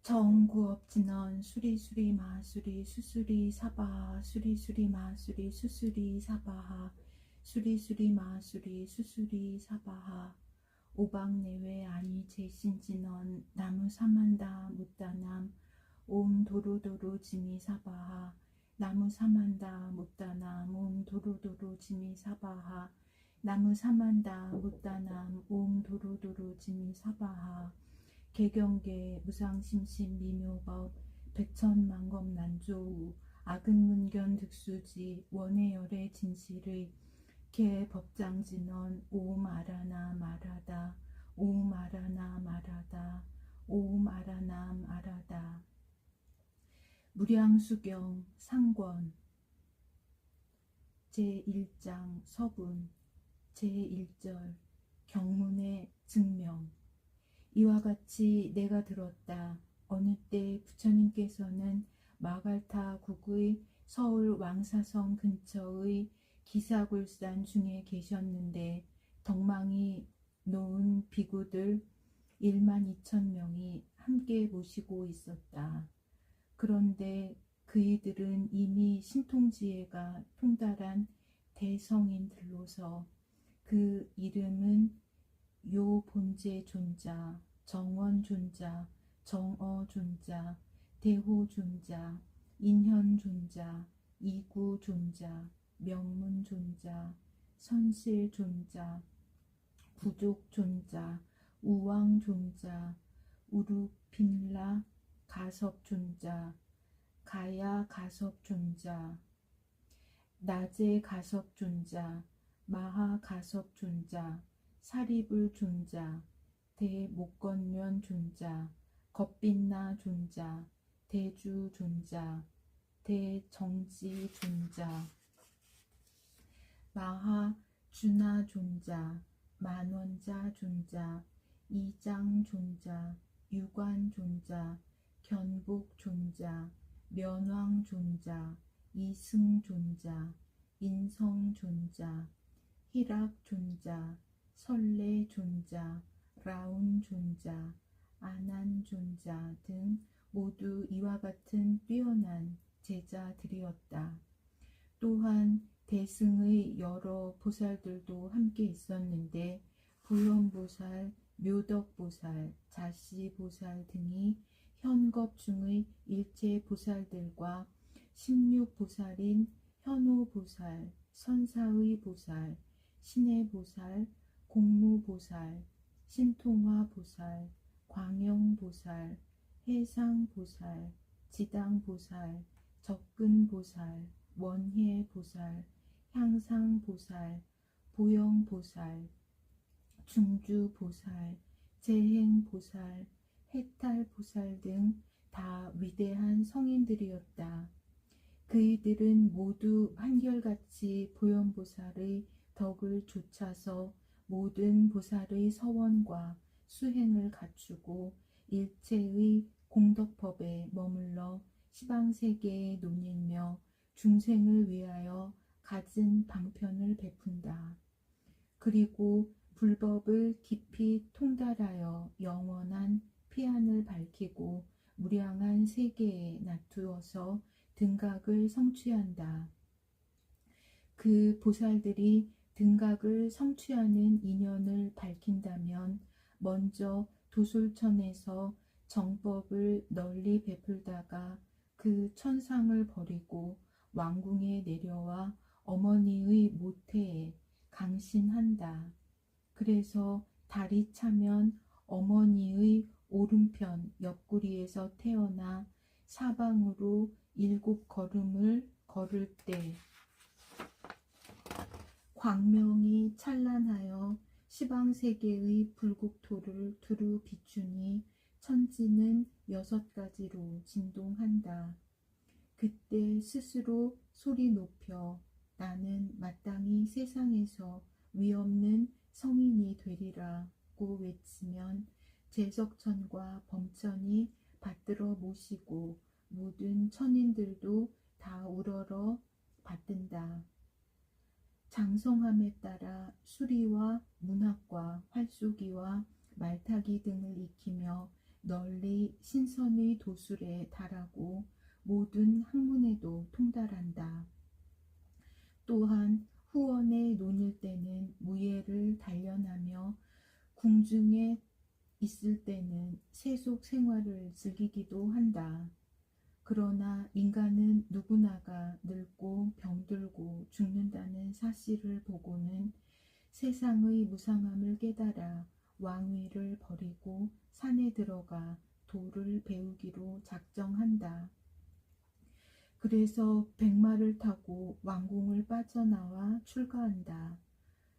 정구업진언 수리수리 마수리 수수리 사바하 수리수리 마수리 수수리 사바하 수리수리 마수리 수수리 사바하 오박내외 아니 제신진언 나무 사만다 묻다남 옴 도로도로 지미 사바하 나무 사만다 묻다남 옴 도로도로 지미 사바하 나무 사만다 묻다남 옴 도로도로 지미 사바하 개경계 무상심심 미묘법 백천만검 난조우 악은문견 득수지 원해열의 진실의 개법장진언 오음 아라나 말하다 오음 아라나 말하다 오음 아라나 말하다 무량수경 상권 제1장 서분 제1절 경문의 증명 이와 같이 내가 들었다. 어느 때 부처님께서는 마갈타 국의 서울 왕사성 근처의 기사굴산 중에 계셨는데 덕망이 놓은 비구들 12,000명이 함께 모시고 있었다. 그런데 그이들은 이미 신통지혜가 통달한 대성인들로서 그 이름은 요본제존자, 정원존자, 정어존자, 대호존자, 인현존자, 이구존자, 명문존자, 선실존자, 부족존자, 우왕존자, 우루핀라 가섭존자, 가야가섭존자, 나제가섭존자, 마하가섭존자, 사리불존자, 대목건면존자, 겁빛나존자, 대주존자, 대정지존자, 마하주나존자, 만원자존자, 이장존자, 유관존자, 견복존자, 면왕존자, 이승존자, 인성존자, 희락존자, 설레존자, 라운존자, 아난존자 등 모두 이와 같은 뛰어난 제자들이었다. 또한 대승의 여러 보살들도 함께 있었는데 부현보살, 묘덕보살, 자시보살 등이 현겁중의 일체 보살들과 16보살인 현오보살, 선사의 보살, 신의 보살, 공무보살, 신통화보살, 광영보살, 해상보살, 지당보살, 접근보살, 원해보살, 향상보살, 보영보살, 중주보살, 재행보살, 해탈보살 등 다 위대한 성인들이었다. 그이들은 모두 한결같이 보현보살의 덕을 좇아서 모든 보살의 서원과 수행을 갖추고 일체의 공덕법에 머물러 시방세계에 논일며 중생을 위하여 갖은 방편을 베푼다. 그리고 불법을 깊이 통달하여 영원한 피안을 밝히고 무량한 세계에 놔두어서 등각을 성취한다. 그 보살들이 등각을 성취하는 인연을 밝힌다면 먼저 도솔천에서 정법을 널리 베풀다가 그 천상을 버리고 왕궁에 내려와 어머니의 모태에 강신한다. 그래서 달이 차면 어머니의 오른편 옆구리에서 태어나 사방으로 7걸음을 걸을 때 광명이 찬란하여 시방세계의 불국토를 두루 비추니 천지는 6가지로 진동한다. 그때 스스로 소리 높여 나는 마땅히 세상에서 위없는 성인이 되리라고 외치면 제석천과 범천이 받들어 모시고 모든 천인들도 다 우러러 받든다. 장성함에 따라 수리와 문학과 활쏘기와 말타기 등을 익히며 널리 신선의 도술에 달하고 모든 학문에도 통달한다. 또한 후원에 논일 때는 무예를 단련하며 궁중에 있을 때는 세속 생활을 즐기기도 한다. 그러나 인간은 누구나가 늙고 병들고 죽는다는 사실을 보고는 세상의 무상함을 깨달아 왕위를 버리고 산에 들어가 도를 배우기로 작정한다. 그래서 백마를 타고 왕궁을 빠져나와 출가한다.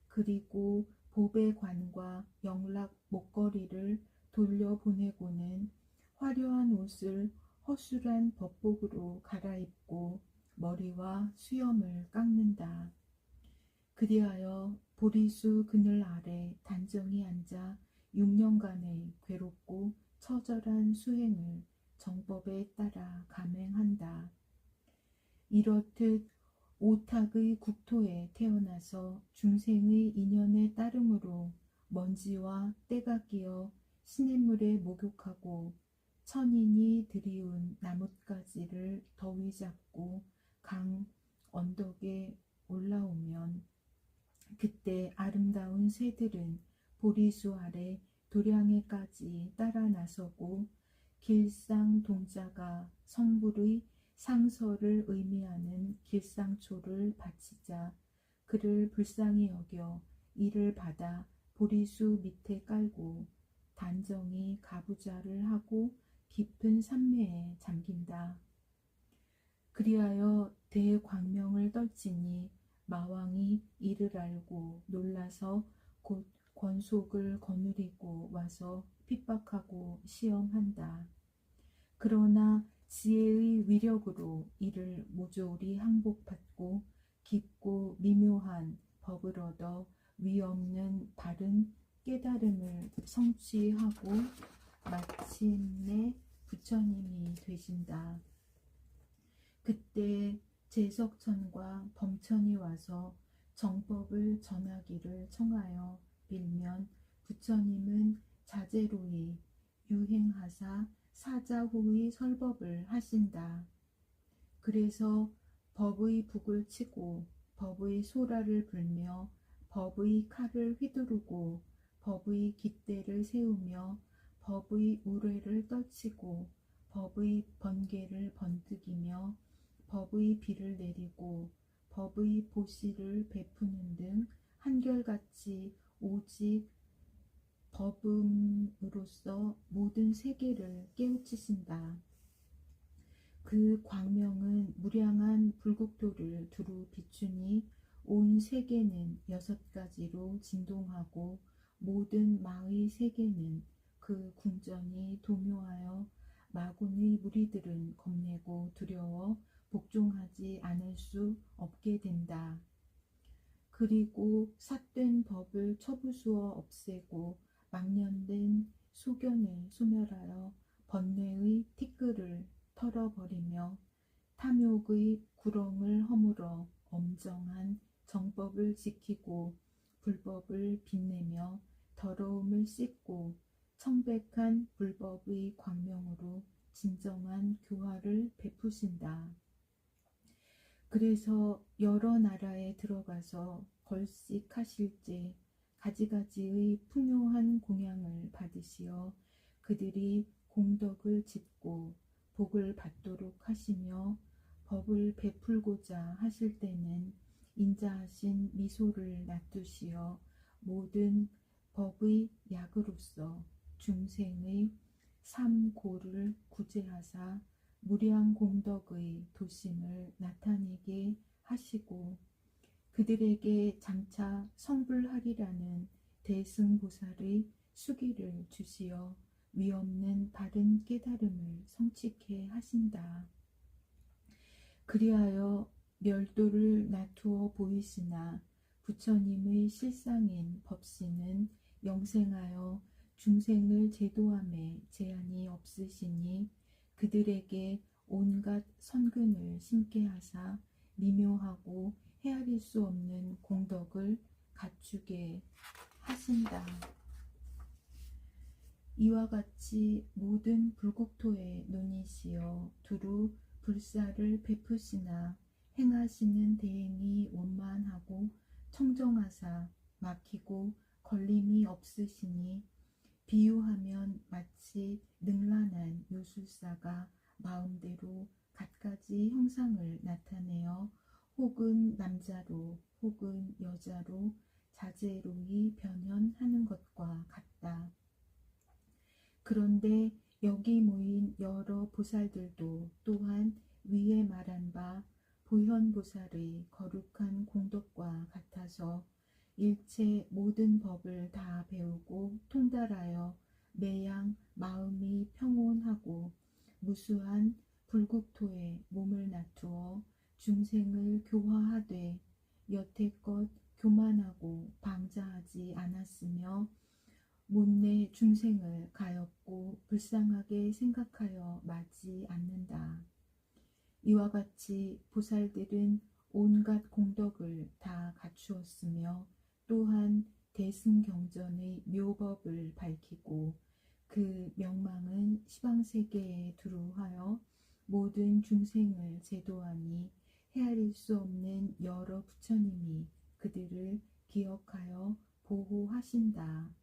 그리고 보배 관과 영락 목걸이를 돌려보내고는 화려한 옷을 허술한 법복으로 갈아입고 머리와 수염을 깎는다. 그리하여 보리수 그늘 아래 단정히 앉아 6년간의 괴롭고 처절한 수행을 정법에 따라 감행한다. 이렇듯 오탁의 국토에 태어나서 중생의 인연에 따름으로 먼지와 때가 끼어 시냇물에 목욕하고 천인이 들이운 나뭇가지를 더위 잡고 강 언덕에 올라오면 그때 아름다운 새들은 보리수 아래 도량에까지 따라 나서고 길상 동자가 성불의 상서를 의미하는 길상초를 바치자 그를 불쌍히 여겨 이를 받아 보리수 밑에 깔고 단정히 가부좌를 하고 깊은 산매에 잠긴다. 그리하여 대광명을 떨치니 마왕이 이를 알고 놀라서 곧 권속을 거느리고 와서 핍박하고 시험한다. 그러나 지혜의 위력으로 이를 모조리 항복받고 깊고 미묘한 법을 얻어 위없는 바른 깨달음을 성취하고 마침내 부처님이 되신다. 그때 제석천과 범천이 와서 정법을 전하기를 청하여 빌면 부처님은 자제로이 유행하사 사자후의 설법을 하신다. 그래서 법의 북을 치고 법의 소라를 불며 법의 칼을 휘두르고 법의 깃대를 세우며 법의 우레를 떨치고 법의 번개를 번뜩이며 법의 비를 내리고 법의 보시를 베푸는 등 한결같이 오직 법음으로써 모든 세계를 깨우치신다. 그 광명은 무량한 불국토를 두루 비추니 온 세계는 6가지로 진동하고 모든 마의 세계는 그 궁전이 도묘하여 마군의 무리들은 겁내고 두려워 복종하지 않을 수 없게 된다. 그리고 삿된 법을 처부수어 없애고 망년된 소견을 소멸하여 번뇌의 티끌을 털어버리며 탐욕의 구렁을 허물어 엄정한 정법을 지키고 불법을 빛내며 더러움을 씻고 청백한 불법의 광명으로 진정한 교화를 베푸신다. 그래서 여러 나라에 들어가서 걸식하실제 가지가지의 풍요한 공양을 받으시어 그들이 공덕을 짓고 복을 받도록 하시며 법을 베풀고자 하실 때는 인자하신 미소를 놔두시어 모든 법의 약으로서 중생의 삼고를 구제하사 무량 공덕의 도심을 나타내게 하시고 그들에게 장차 성불하리라는 대승보살의 수기를 주시어 위없는 바른 깨달음을 성취케 하신다. 그리하여 멸도를 나투어 보이시나 부처님의 실상인 법신은 영생하여 중생을 제도함에 제한이 없으시니 그들에게 온갖 선근을 심게 하사 미묘하고 헤아릴 수 없는 공덕을 갖추게 하신다. 이와 같이 모든 불국토의 논이시여 두루 불사를 베푸시나 행하시는 대행이 원만하고 청정하사 막히고 걸림이 없으시니 비유하면 마치 능란한 요술사가 마음대로 갖가지 형상을 나타내어 혹은 남자로 혹은 여자로 자재로이 변현하는 것과 같다. 그런데 여기 모인 여러 보살들도 또한 위에 말한 바 보현보살의 거룩한 공덕과 같아서 일체 모든 법을 다 배우고 통달하여 매양 마음이 평온하고 무수한 불국토에 몸을 놔두어 중생을 교화하되 여태껏 교만하고 방자하지 않았으며 못내 중생을 가엾고 불쌍하게 생각하여 마지 않는다. 이와 같이 보살들은 온갖 공덕을 다 갖추었으며 또한 대승경전의 묘법을 밝히고 그 명망은 시방세계에 두루하여 모든 중생을 제도하니 헤아릴 수 없는 여러 부처님이 그들을 기억하여 보호하신다.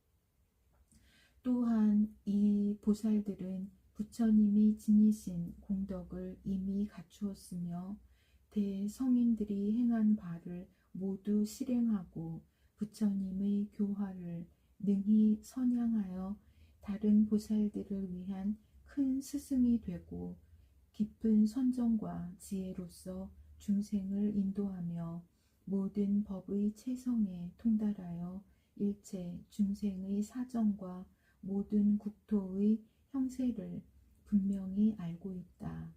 또한 이 보살들은 부처님이 지니신 공덕을 이미 갖추었으며 대성인들이 행한 바를 모두 실행하고 부처님의 교화를 능히 선양하여 다른 보살들을 위한 큰 스승이 되고 깊은 선정과 지혜로서 중생을 인도하며 모든 법의 체성에 통달하여 일체 중생의 사정과 모든 국토의 형세를 분명히 알고 있다.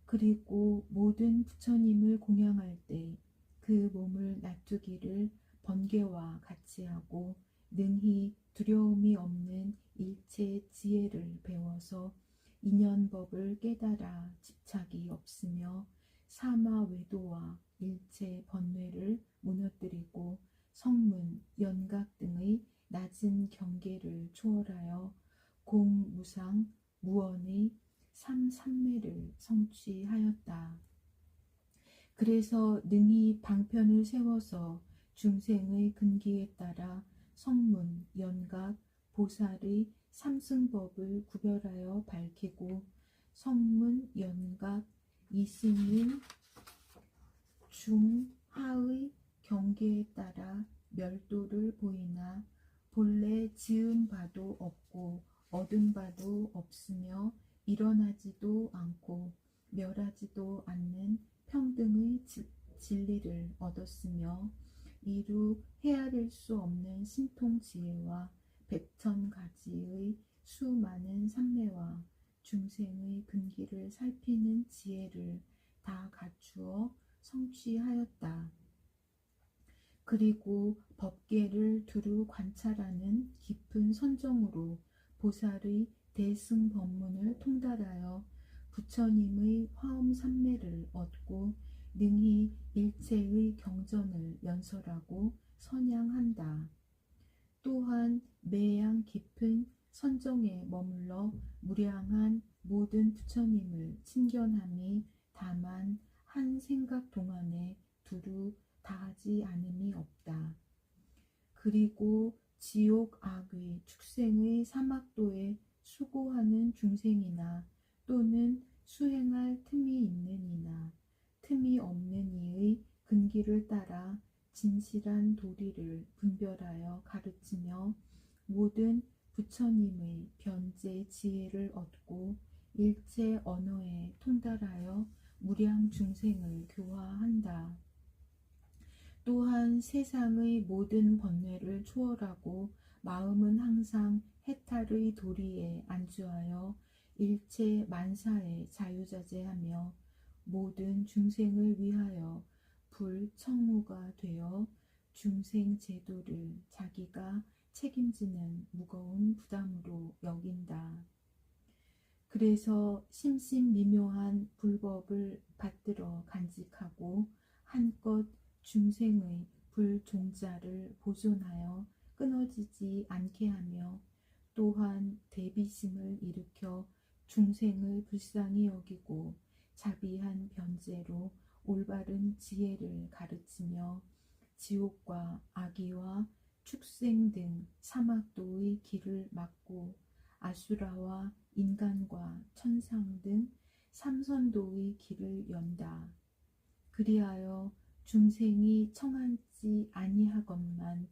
그리고 모든 부처님을 공양할 때 그 몸을 놔두기를 번개와 같이 하고 능히 두려움이 없는 일체 지혜를 배워서 인연법을 깨달아 집착이 없으며 사마외도와 일체 번뇌를 무너뜨리고 성문, 연각 등의 낮은 경계를 초월하여 공무상 무언의 삼삼매를 성취하였다. 그래서 능히 방편을 세워서 중생의 근기에 따라 성문, 연각, 보살의 삼승법을 구별하여 밝히고 성문, 연각, 이승인, 중, 하의 경계에 따라 멸도를 보이나 본래 지은 바도 없고 얻은 바도 없으며 일어나지도 않고 멸하지도 않는 평등의 진리를 얻었으며 이루 헤아릴 수 없는 신통지혜와 백천가지의 수많은 삼매와 중생의 근기를 살피는 지혜를 다 갖추어 성취하였다. 그리고 법계를 두루 관찰하는 깊은 선정으로 보살의 대승법문을 통달하여 부처님의 화엄삼매를 얻고 능히 일체의 경전을 연설하고 선양한다. 또한 매양 깊은 선정에 머물러 무량한 모든 부처님을 친견함이 다만 한 생각 동안에 두루 다하지 않음이 없다. 그리고 지옥 악의 축생의 사막도에 수고하는 중생이나 또는 수행할 틈이 있는 이나 틈이 없는 이의 근기를 따라 진실한 도리를 분별하여 가르치며 모든 부처님의 변제 지혜를 얻고 일체 언어에 통달하여 무량 중생을 교화한다. 또한 세상의 모든 번뇌를 초월하고 마음은 항상 해탈의 도리에 안주하여 일체 만사에 자유자재하며 모든 중생을 위하여 불청무가 되어 중생 제도를 자기가 책임지는 무거운 부담으로 여긴다. 그래서 심신미묘한 불법을 받들어 간직하고 한껏 중생의 불종자를 보존하여 끊어지지 않게 하며 또한 대비심을 일으켜 중생을 불쌍히 여기고 자비한 변제로 올바른 지혜를 가르치며 지옥과 악의와 축생 등 사막도의 길을 막고 아수라와 인간과 천상 등 삼선도의 길을 연다. 그리하여 중생이 청하지 아니하건만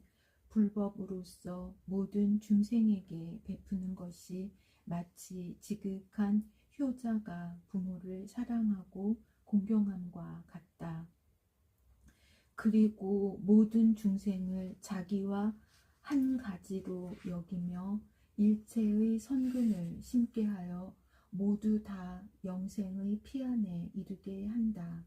불법으로서 모든 중생에게 베푸는 것이 마치 지극한 효자가 부모를 사랑하고 공경함과 같다. 그리고 모든 중생을 자기와 한 가지로 여기며 일체의 선근을 심게 하여 모두 다 영생의 피안에 이르게 한다.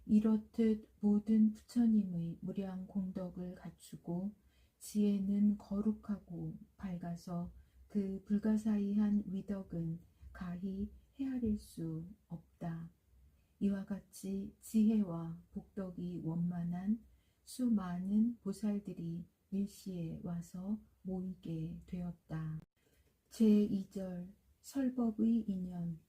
이렇듯 모든 부처님의 무량 공덕을 갖추고 지혜는 거룩하고 밝아서 그 불가사의한 위덕은 가히 헤아릴 수 없다. 이와 같이 지혜와 복덕이 원만한 수많은 보살들이 일시에 와서 모이게 되었다. 제2절 설법의 인연.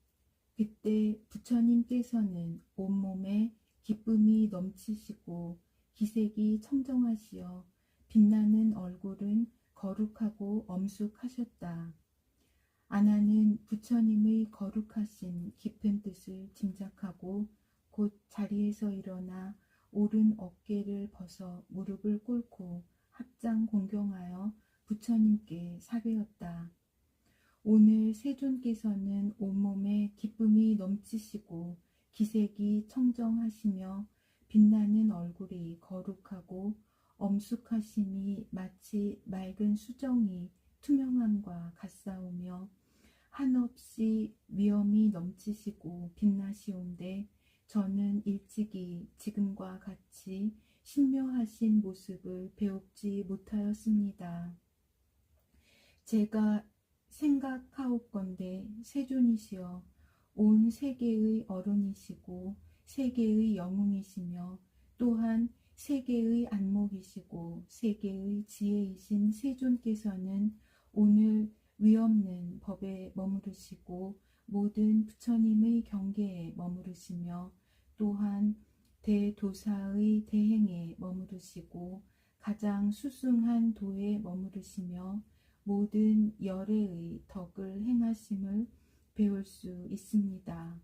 그때 부처님께서는 온몸에 기쁨이 넘치시고 기색이 청정하시어 빛나는 얼굴은 거룩하고 엄숙하셨다. 아나는 부처님의 거룩하신 깊은 뜻을 짐작하고 곧 자리에서 일어나 오른 어깨를 벗어 무릎을 꿇고 합장 공경하여 부처님께 사배었다. 오늘 세존께서는 온몸에 기쁨이 넘치시고 기색이 청정하시며 빛나는 얼굴이 거룩하고 엄숙하심이 마치 맑은 수정이 투명함과 같사오며 한없이 위엄이 넘치시고 빛나시온데 저는 일찍이 지금과 같이 신묘하신 모습을 배웁지 못하였습니다. 제가 생각하옵건대 세존이시여 온 세계의 어른이시고 세계의 영웅이시며 또한 세계의 안목이시고 세계의 지혜이신 세존께서는 오늘 위없는 법에 머무르시고 모든 부처님의 경계에 머무르시며 또한 대도사의 대행에 머무르시고 가장 수승한 도에 머무르시며 모든 열애의 덕을 행하심을 배울 수 있습니다.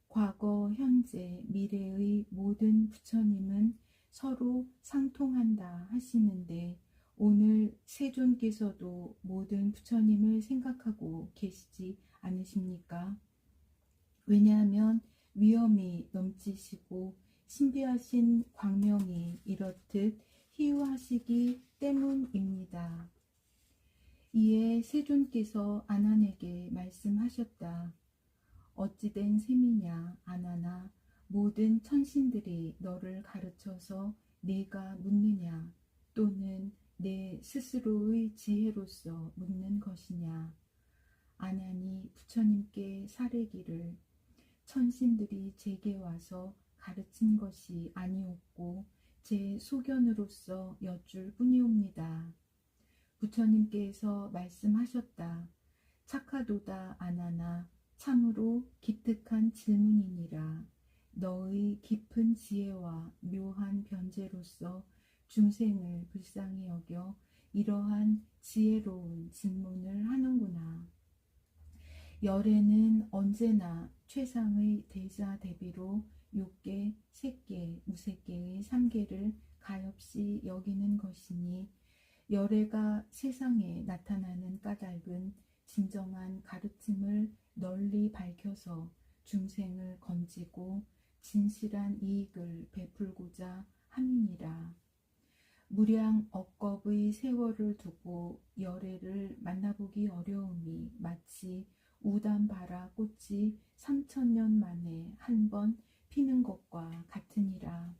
과거, 현재, 미래의 모든 부처님은 서로 상통한다 하시는데 오늘 세존께서도 모든 부처님을 생각하고 계시지 않으십니까? 왜냐하면 위엄이 넘치시고 신비하신 광명이 이렇듯 희유하시기 때문입니다. 이에 세존께서 아난에게 말씀하셨다. 어찌된 셈이냐 아나나 모든 천신들이 너를 가르쳐서 네가 묻느냐 또는 내 스스로의 지혜로서 묻는 것이냐. 아난이 부처님께 사례기를 천신들이 제게 와서 가르친 것이 아니었고 제 소견으로서 여쭐 뿐이옵니다. 부처님께서 말씀하셨다. 착하도다 아나나 참으로 기특한 질문이니라. 너의 깊은 지혜와 묘한 변제로서 중생을 불쌍히 여겨 이러한 지혜로운 질문을 하는구나. 열애는 언제나 최상의 대자 대비로 욕계, 색계, 무색계의 3계를 가엾이 여기는 것이니 열애가 세상에 나타나는 까닭은 진정한 가르침을 널리 밝혀서 중생을 건지고 진실한 이익을 베풀고자 함이니라. 무량 억겁의 세월을 두고 열애를 만나보기 어려움이 마치 우담바라 꽃이 3000년 만에 한 번 피는 것과 같으니라.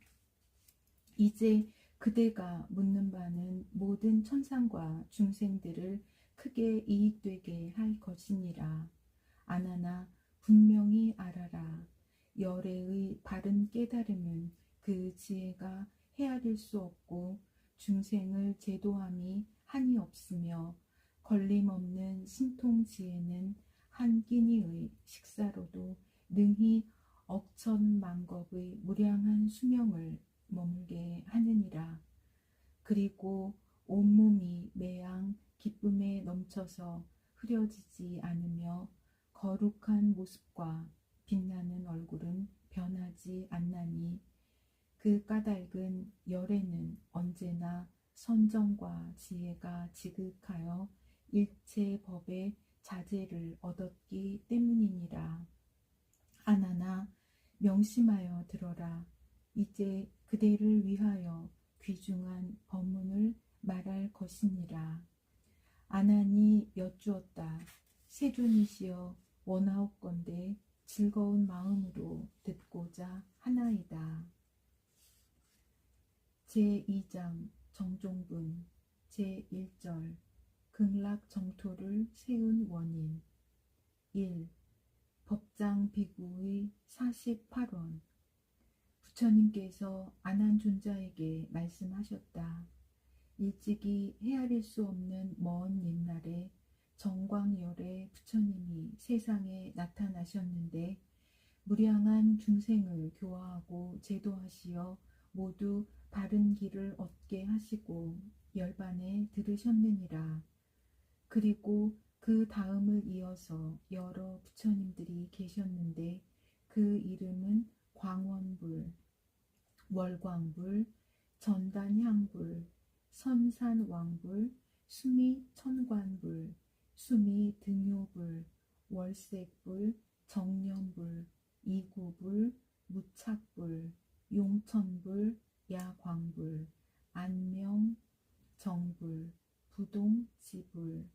이제 그대가 묻는 바는 모든 천상과 중생들을 크게 이익되게 할 것이니라. 아나나 분명히 알아라. 열애의 바른 깨달음은 그 지혜가 헤아릴 수 없고 중생을 제도함이 한이 없으며 걸림없는 신통지에는 한 끼니의 식사로도 능히 억천만겁의 무량한 수명을 머물게 하느니라. 그리고 온몸이 매양 기쁨에 넘쳐서 흐려지지 않으며 거룩한 모습과 빛나는 얼굴은 변하지 않나니 그 까닭은 열에는 언제나 선정과 지혜가 지극하여 일체 법의 자제를 얻었기 때문이니라. 아나나 명심하여 들어라. 이제 그대를 위하여 귀중한 법문을 말할 것이니라. 아난이 여쭈었다. 세존이시여, 원하옵건대 즐거운 마음으로 듣고자 하나이다. 제2장 정종분 제1절 극락정토를 세운 원인 1. 법장 비구의 48원. 부처님께서 아난존자에게 말씀하셨다. 일찍이 헤아릴 수 없는 먼 옛날에 정광열에 부처님이 세상에 나타나셨는데 무량한 중생을 교화하고 제도하시어 모두 바른 길을 얻게 하시고 열반에 들으셨느니라. 그리고 그 다음을 이어서 여러 부처님들이 계셨는데 그 이름은 광원불, 월광불, 전단향불, 선산왕불, 수미천관불, 수미등요불, 월색불, 정념불, 이구불, 무착불, 용천불, 야광불, 안명정불, 부동지불,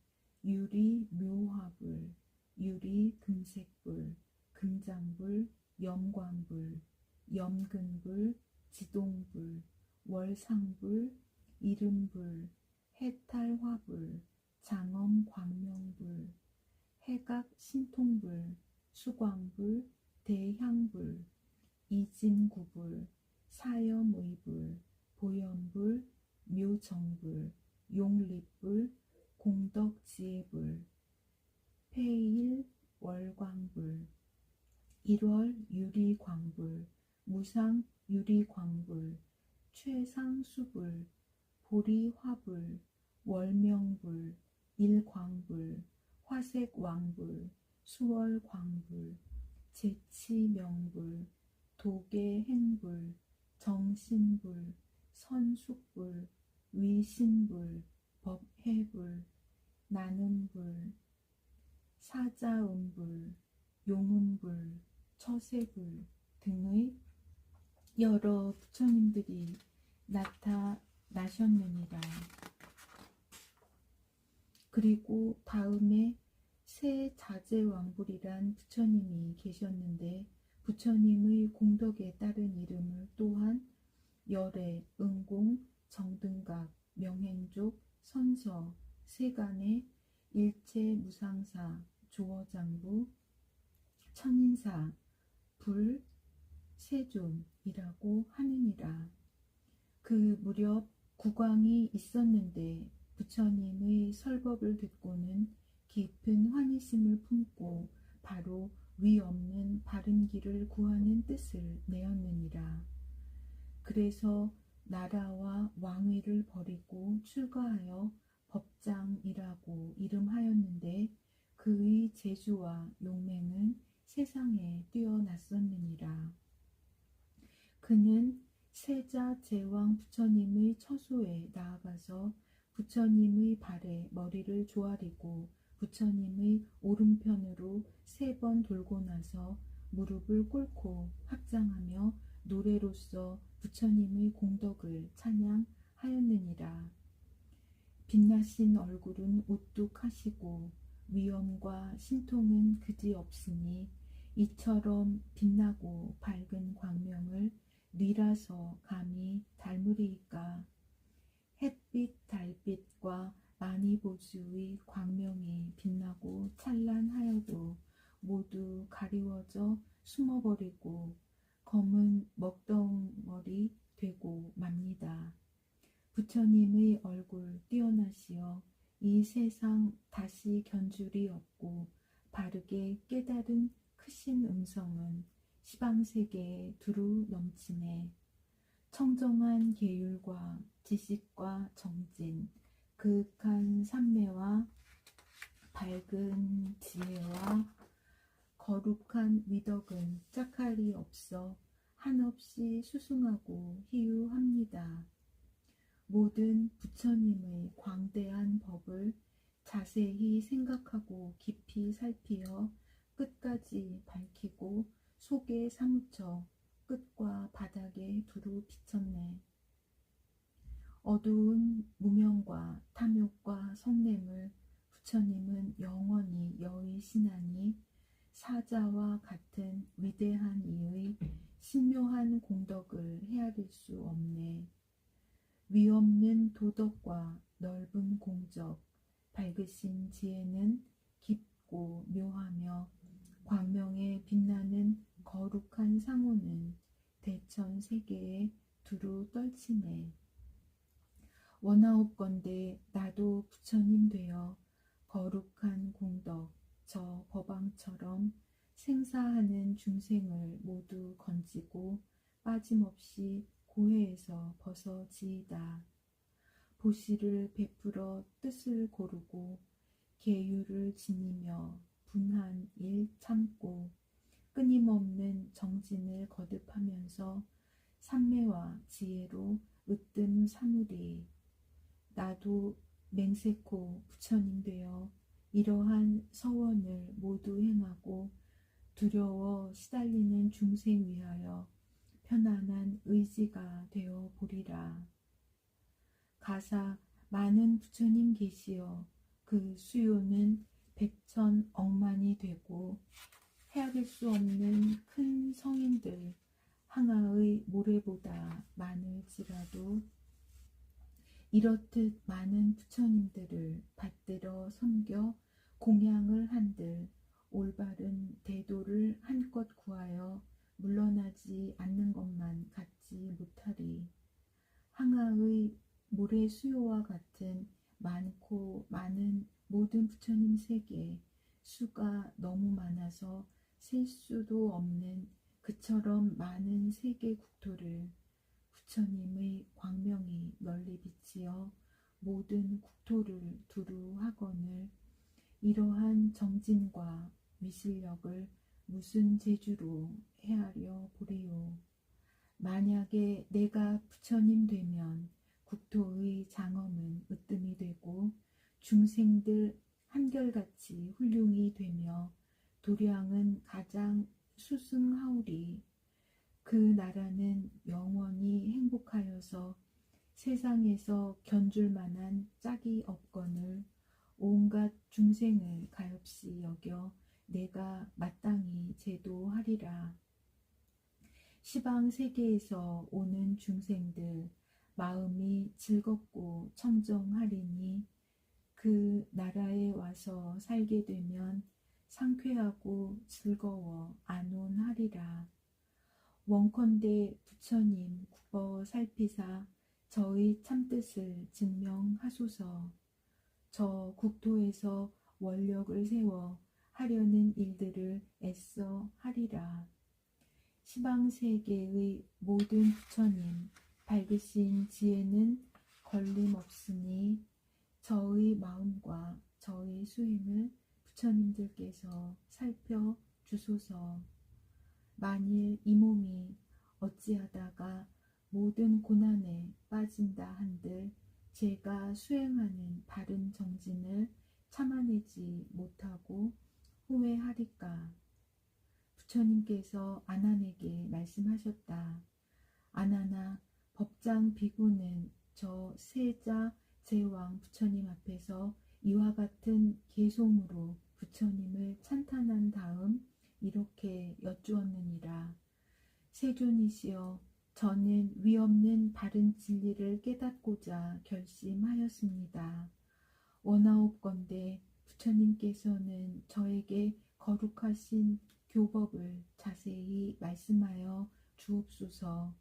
유리묘화불, 유리금색불, 금장불, 염광불, 염근불, 지동불, 월상불, 이름불, 해탈화불, 장엄광명불, 해각신통불, 수광불, 대향불, 이진구불, 사염의불, 보현불, 묘정불, 용립불, 공덕지혜불, 폐일월광불, 1월 유리광불, 무상유리광불, 최상수불, 보리화불, 월명불, 일광불, 화색왕불, 수월광불, 제치명불, 도계행불, 정신불, 선숙불, 위신불, 법해불, 나눔불, 사자음불, 용음불, 처세불 등의 여러 부처님들이 나타나셨느니라. 그리고 다음에 세자재왕불이란 부처님이 계셨는데 부처님의 공덕에 따른 이름을 또한 열애, 응공, 정등각, 명행족, 선서, 세간의 일체 무상사, 조어장부, 천인사, 불, 세존이라고 하느니라. 그 무렵 국왕이 있었는데 부처님의 설법을 듣고는 깊은 환희심을 품고 바로 위 없는 바른 길을 구하는 뜻을 내었느니라. 그래서 나라와 왕위를 버리고 출가하여 법장이라고 이름하였는데 그의 재주와 용맹은 세상에 뛰어났었느니라. 그는 세자 제왕 부처님의 처소에 나아가서 부처님의 발에 머리를 조아리고 부처님의 오른편으로 3번 돌고 나서 무릎을 꿇고 합장하며 노래로서 부처님의 공덕을 찬양하였느니라. 빛나신 얼굴은 우뚝하시고 위엄과 신통은 그지없으니 이처럼 빛나고 밝은 광명을 리라서 감히 닮으리이까. 햇빛 달빛과 만이보주의 광명이 빛나고 찬란하여도 모두 가리워져 숨어버리고 검은 먹덩어리 되고 맙니다. 부처님의 얼굴 뛰어나시어 이 세상 다시 견줄이 없고 바르게 깨달은 크신 음성은 시방세계에 두루 넘치네. 청정한 계율과 지식과 정진, 그윽한 삼매와 밝은 지혜와 거룩한 위덕은 짝할이 없어 한없이 수승하고 희유합니다. 모든 부처님의 광대한 법을 자세히 생각하고 깊이 살피어 끝까지 밝히고 속에 사무쳐 끝과 바닥에 두루 비쳤네. 어두운 무명과 탐욕과 성냄을 부처님은 영원히 여의시나니 사자와 같은 위대한 이의 신묘한 공덕을 헤아릴 수 없네. 위없는 도덕과 넓은 공적, 밝으신 지혜는 깊고 묘하며 광명에 빛나는 거룩한 상호는 대천 세계에 두루 떨치네. 원하옵건대 나도 부처님 되어 거룩한 공덕 저 법왕처럼 생사하는 중생을 모두 건지고 빠짐없이 고해에서 벗어지이다. 보시를 베풀어 뜻을 고르고 계율을 지니며 분한 일 참고 끊임없는 정진을 거듭하면서 삼매와 지혜로 으뜸 삼으리. 나도 맹세코 부처님 되어 이러한 서원을 모두 행하고 두려워 시달리는 중생 위하여 편안한 의지가 되어 보리라. 가사 많은 부처님 계시어 그 수요는 백천억만이 되고 헤아릴 수 없는 큰 성인들 항아의 모래보다 많을지라도 이렇듯 많은 부처님들을 받들어 섬겨 공양을 한들 올바른 대도를 한껏 구하여 물러나지 않는 것만 갖지 못하리. 항아의 모래 수요와 같은 많고 많은 모든 부처님 세계 수가 너무 많아서 셀 수도 없는 그처럼 많은 세계 국토를 부처님의 광명이 널리 비치어 모든 국토를 두루 하거늘 이러한 정진과 위실력을 무슨 재주로 헤아려 보리요. 만약에 내가 부처님 되면 국토의 장엄은 으뜸이 되고 중생들 한결같이 훌륭히 되며 도량은 가장 수승하오리. 그 나라는 영원히 행복하여서 세상에서 견줄 만한 짝이 없거늘 온갖 중생을 가엾이 여겨 내가 마땅히 제도하리라. 시방 세계에서 오는 중생들 마음이 즐겁고 청정하리니 그 나라에 와서 살게 되면 상쾌하고 즐거워 안온하리라. 원컨대 부처님 굽어 살피사 저의 참뜻을 증명하소서. 저 국토에서 원력을 세워 하려는 일들을 애써 하리라. 시방세계의 모든 부처님 밝으신 지혜는 걸림없으니 저의 마음과 저의 수행을 부처님들께서 살펴주소서. 만일 이 몸이 어찌하다가 모든 고난에 빠진다 한들 제가 수행하는 바른 정진을 참아내지 못하고 후회하리까. 부처님께서 아난에게 말씀하셨다. 아난아, 법장 비구는 저 세자 제왕 부처님 앞에서 이와 같은 개송으로 부처님을 찬탄한 다음 이렇게 여쭈었느니라. 세존이시여, 저는 위없는 바른 진리를 깨닫고자 결심하였습니다. 원하옵건대 부처님께서는 저에게 거룩하신 교법을 자세히 말씀하여 주옵소서.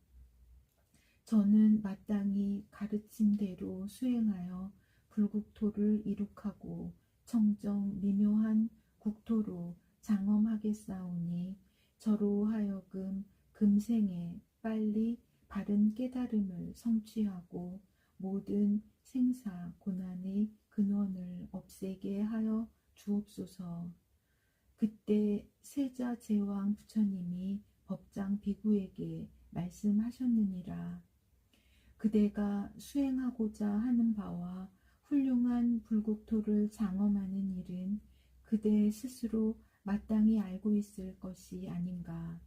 저는 마땅히 가르친 대로 수행하여 불국토를 이룩하고 청정 미묘한 국토로 장엄하겠사오니 저로 하여금 금생에 빨리 바른 깨달음을 성취하고 모든 생사 고난의 근원을 없애게 하여 주옵소서. 그때 세자 제왕 부처님이 법장 비구에게 말씀하셨느니라. 그대가 수행하고자 하는 바와 훌륭한 불국토를 장엄하는 일은 그대 스스로 마땅히 알고 있을 것이 아닌가.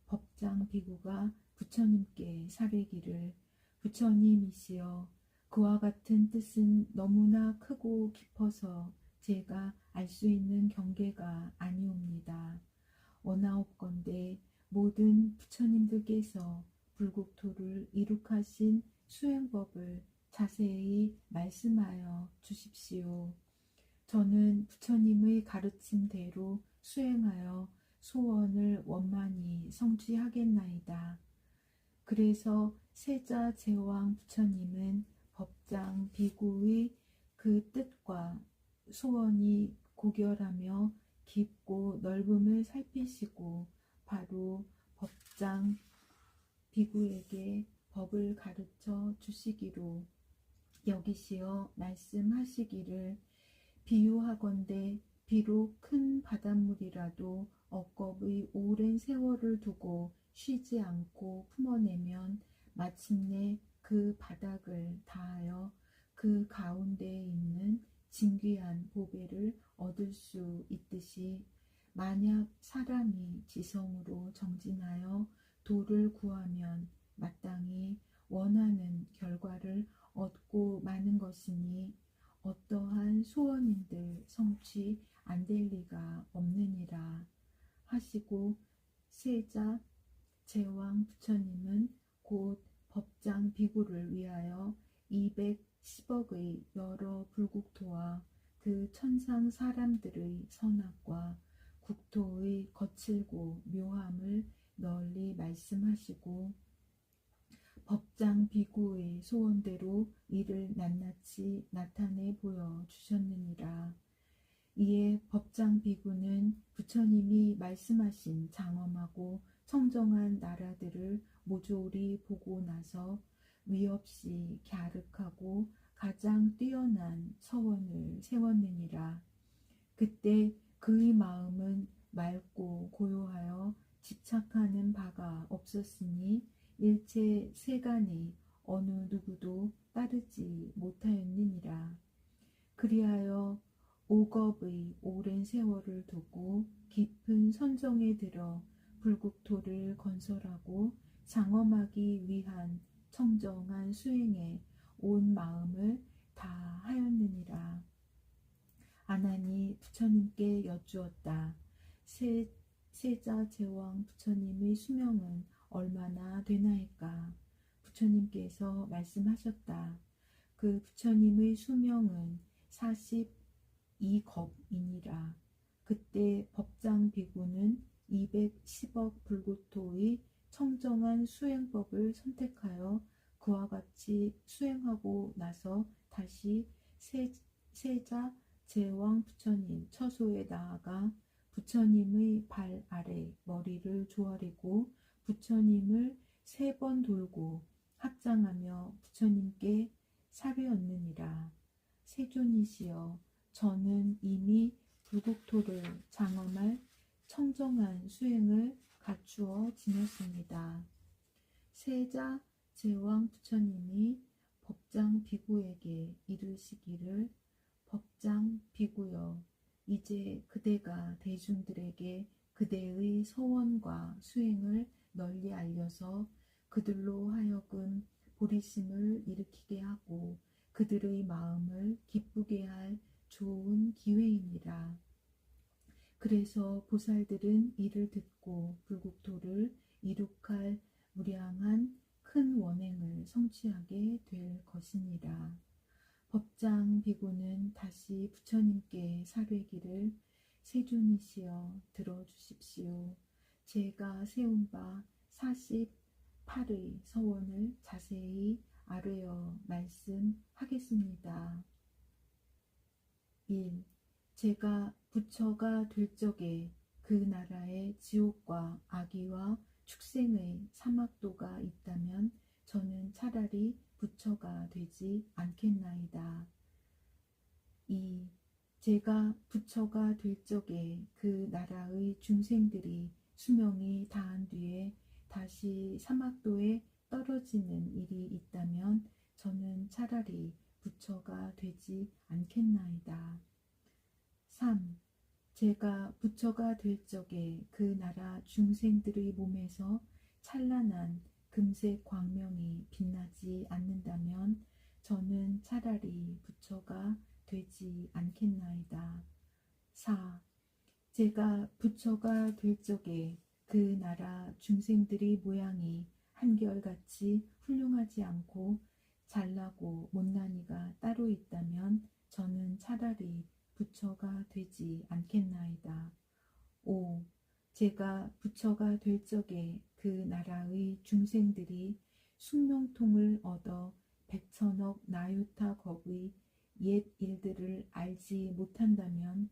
법장 비구가 부처님께 사례기를 부처님이시여 그와 같은 뜻은 너무나 크고 깊어서 제가 알 수 있는 경계가 아니옵니다. 원하옵건대 모든 부처님들께서 불국토를 이룩하신 수행법을 자세히 말씀하여 주십시오. 저는 부처님의 가르침대로 수행하여 소원을 원만히 성취하겠나이다. 그래서 세자 제왕 부처님은 법장 비구의 그 뜻과 소원이 고결하며 깊고 넓음을 살피시고 바로 법장 비구에게 법을 가르쳐 주시기로 여기시어 말씀하시기를 비유하건대 비록 큰 바닷물이라도 억겁의 오랜 세월을 두고 쉬지 않고 품어내면 마침내 그 바닥을 닿아여 그 가운데에 있는 진귀한 보배를 얻을 수 있듯이 만약 사람이 지성으로 정진하여 도를 구하면 마땅히 원하는 결과를 얻고 마는 것이니 어떠한 소원인들 성취 안 될 리가 없느니라 하시고 세자 제왕 부처님은 곧 법장 비구를 위하여 210억의 여러 불국토와 그 천상 사람들의 선악과 국토의 거칠고 묘함을 널리 말씀하시고 법장 비구의 소원대로 이를 낱낱이 나타내 보여 주셨느니라. 이에 법장 비구는 부처님이 말씀하신 장엄하고 청정한 나라들을 모조리 보고 나서 위없이 갸륵하고 가장 뛰어난 서원을 세웠느니라. 그때 그의 마음은 맑고 고요하여 집착하는 바가 없었으니 일체 세간에 어느 누구도 따르지 못하였느니라. 그리하여 오겁의 오랜 세월을 두고 깊은 선정에 들어 불국토를 건설하고 장엄하기 위한 청정한 수행에 온 마음을 다하였느니라. 아나니 부처님께 여쭈었다. 세자 제왕 부처님의 수명은 얼마나 되나이까? 부처님께서 말씀하셨다. 그 부처님의 수명은 42겁이니라. 그때 법장 비구는 210억 불국토의 청정한 수행법을 선택하여 그와 같이 수행하고 나서 다시 세자 제왕 부처님 처소에 나아가 부처님의 발 아래 머리를 조아리고 부처님을 3번 돌고 합장하며 부처님께 사례었느니라. 세존이시여 저는 이미 불국토를 장엄할 청정한 수행을 갖추어 지녔습니다. 세자 제왕 부처님이 법장 비구에게 이르시기를 법장 비구여 이제 그대가 대중들에게 그대의 소원과 수행을 널리 알려서 그들로 하여금 보리심을 일으키게 하고 그들의 마음을 기쁘게 할 좋은 기회이니라. 그래서 보살들은 이를 듣고 불국토를 이룩할 무량한 큰 원행을 성취하게 될 것이니라. 법장 비구는 다시 부처님께 사례기를 세존이시여 들어주십시오. 제가 세운 바 48의 서원을 자세히 아뢰어 말씀하겠습니다. 1. 제가 부처가 될 적에 그 나라에 지옥과 악의와 축생의 사막도가 있다면 저는 차라리 부처가 되지 않겠나이다. 2. 제가 부처가 될 적에 그 나라의 중생들이 수명이 다한 뒤에 다시 사막도에 떨어지는 일이 있다면 저는 차라리 부처가 되지 않겠나이다. 3. 제가 부처가 될 적에 그 나라 중생들의 몸에서 찬란한 금색 광명이 빛나지 않는다면 저는 차라리 부처가 되지 않겠나이다. 4. 제가 부처가 될 적에 그 나라 중생들의 모양이 한결같이 훌륭하지 않고 잘나고 못난이가 따로 있다면 저는 차라리 부처가 되지 않겠나이다. 5. 제가 부처가 될 적에 그 나라의 중생들이 순명통을 얻어 백천억 나유타 겁의 옛 일들을 알지 못한다면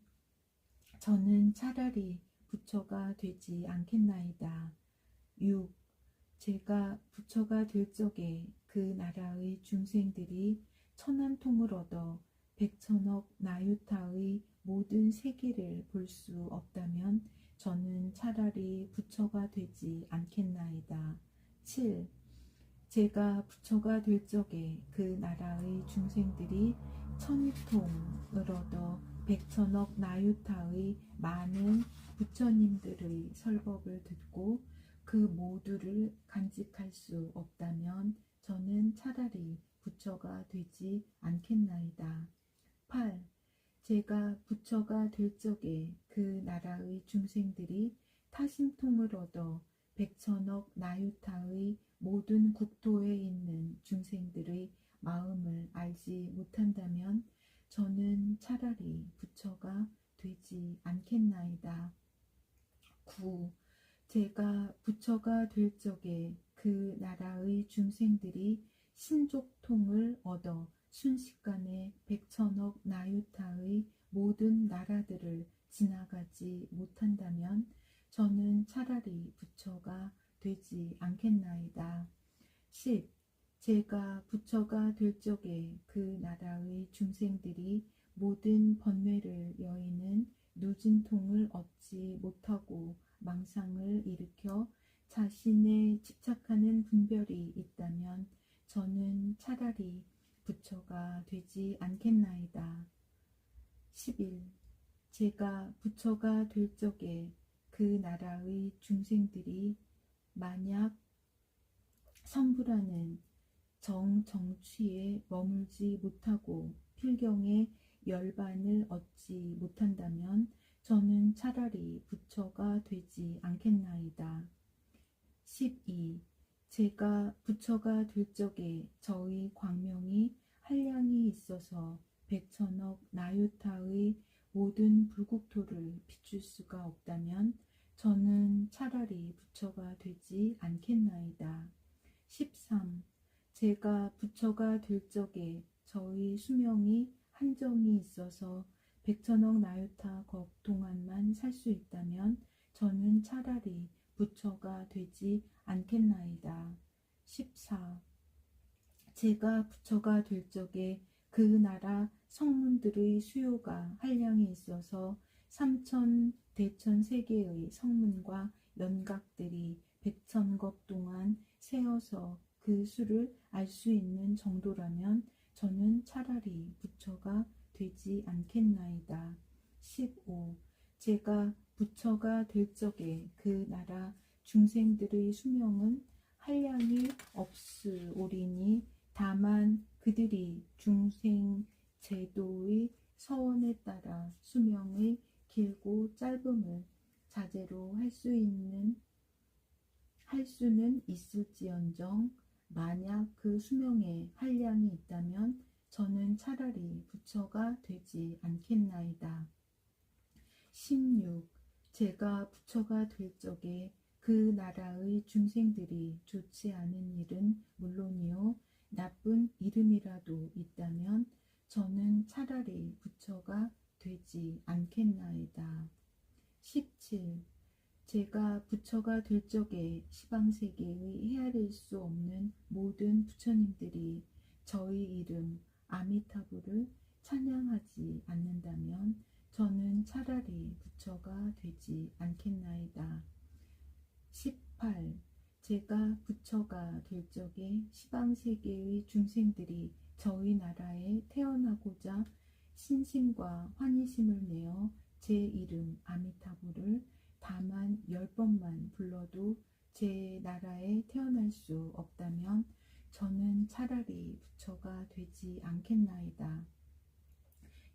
저는 차라리 부처가 되지 않겠나이다. 6. 제가 부처가 될 적에 그 나라의 중생들이 천한통을 얻어 백천억 나유타의 모든 세계를 볼 수 없다면 저는 차라리 부처가 되지 않겠나이다. 7. 제가 부처가 될 적에 그 나라의 중생들이 천희통을 얻어 백천억 나유타의 많은 부처님들의 설법을 듣고 그 모두를 간직할 수 없다면 저는 차라리 부처가 되지 않겠나이다. 8. 제가 부처가 될 적에 그 나라의 중생들이 타심통을 얻어 백천억 나유타의 모든 국토에 있는 중생들의 마음을 알지 못한다면 저는 차라리 부처가 되지 않겠나이다. 9. 제가 부처가 될 적에 그 나라의 중생들이 신족통을 얻어 순식간에 백천억 나유타의 모든 나라들을 지나가지 못한다면 저는 차라리 부처가 되지 않겠나이다. 10. 제가 부처가 될 적에 그 나라의 중생들이 모든 번뇌를 여의는 누진통을 얻지 못하고 망상을 일으켜 자신에 집착하는 분별이 있다면 저는 차라리 부처가 되지 않겠나이다. 11. 제가 부처가 될 적에 그 나라의 중생들이 만약 성불하는 정취에 머물지 못하고 필경의 열반을 얻지 못한다면 저는 차라리 부처가 되지 않겠나이다. 12. 제가 부처가 될 적에 저의 광명이 한량이 있어서 백천억 나유타의 모든 불국토를 비출 수가 없다면 저는 차라리 부처가 되지 않겠나이다. 13. 제가 부처가 될 적에 저의 수명이 한정이 있어서 백천억 나유타 겁 동안만 살 수 있다면 저는 차라리 부처가 되지 않겠나이다. 14. 제가 부처가 될 적에 그 나라 성문들의 수요가 한량이 있어서 삼천 대천 세계의 성문과 연각들이 백천겁 동안 세어서 그 수를 알 수 있는 정도라면 저는 차라리 부처가 되지 않겠나이다. 15. 제가 부처가 될 적에 그 나라 중생들의 수명은 한량이 없으오리니 다만 그들이 중생 제도의 서원에 따라 수명의 길고 짧음을 자제로 할 수는 있을지언정 만약 그 수명에 한량이 있다면 저는 차라리 부처가 되지 않겠나이다. 16. 제가 부처가 될 적에 그 나라의 중생들이 좋지 않은 일은 물론이요 나쁜 이름이라도 있다면 저는 차라리 부처가 되지 않겠나이다. 17. 제가 부처가 될 적에 시방세계의 헤아릴 수 없는 모든 부처님들이 저희 이름 아미타부를 찬양하지 않는다면 저는 차라리 부처가 되지 않겠나이다. 18. 제가 부처가 될 적에 시방세계의 중생들이 저희 나라에 태어나고자 신심과 환희심을 내어 제 이름 아미타부를 다만 10번만 불러도 제 나라에 태어날 수 없다면 저는 차라리 부처가 되지 않겠나이다.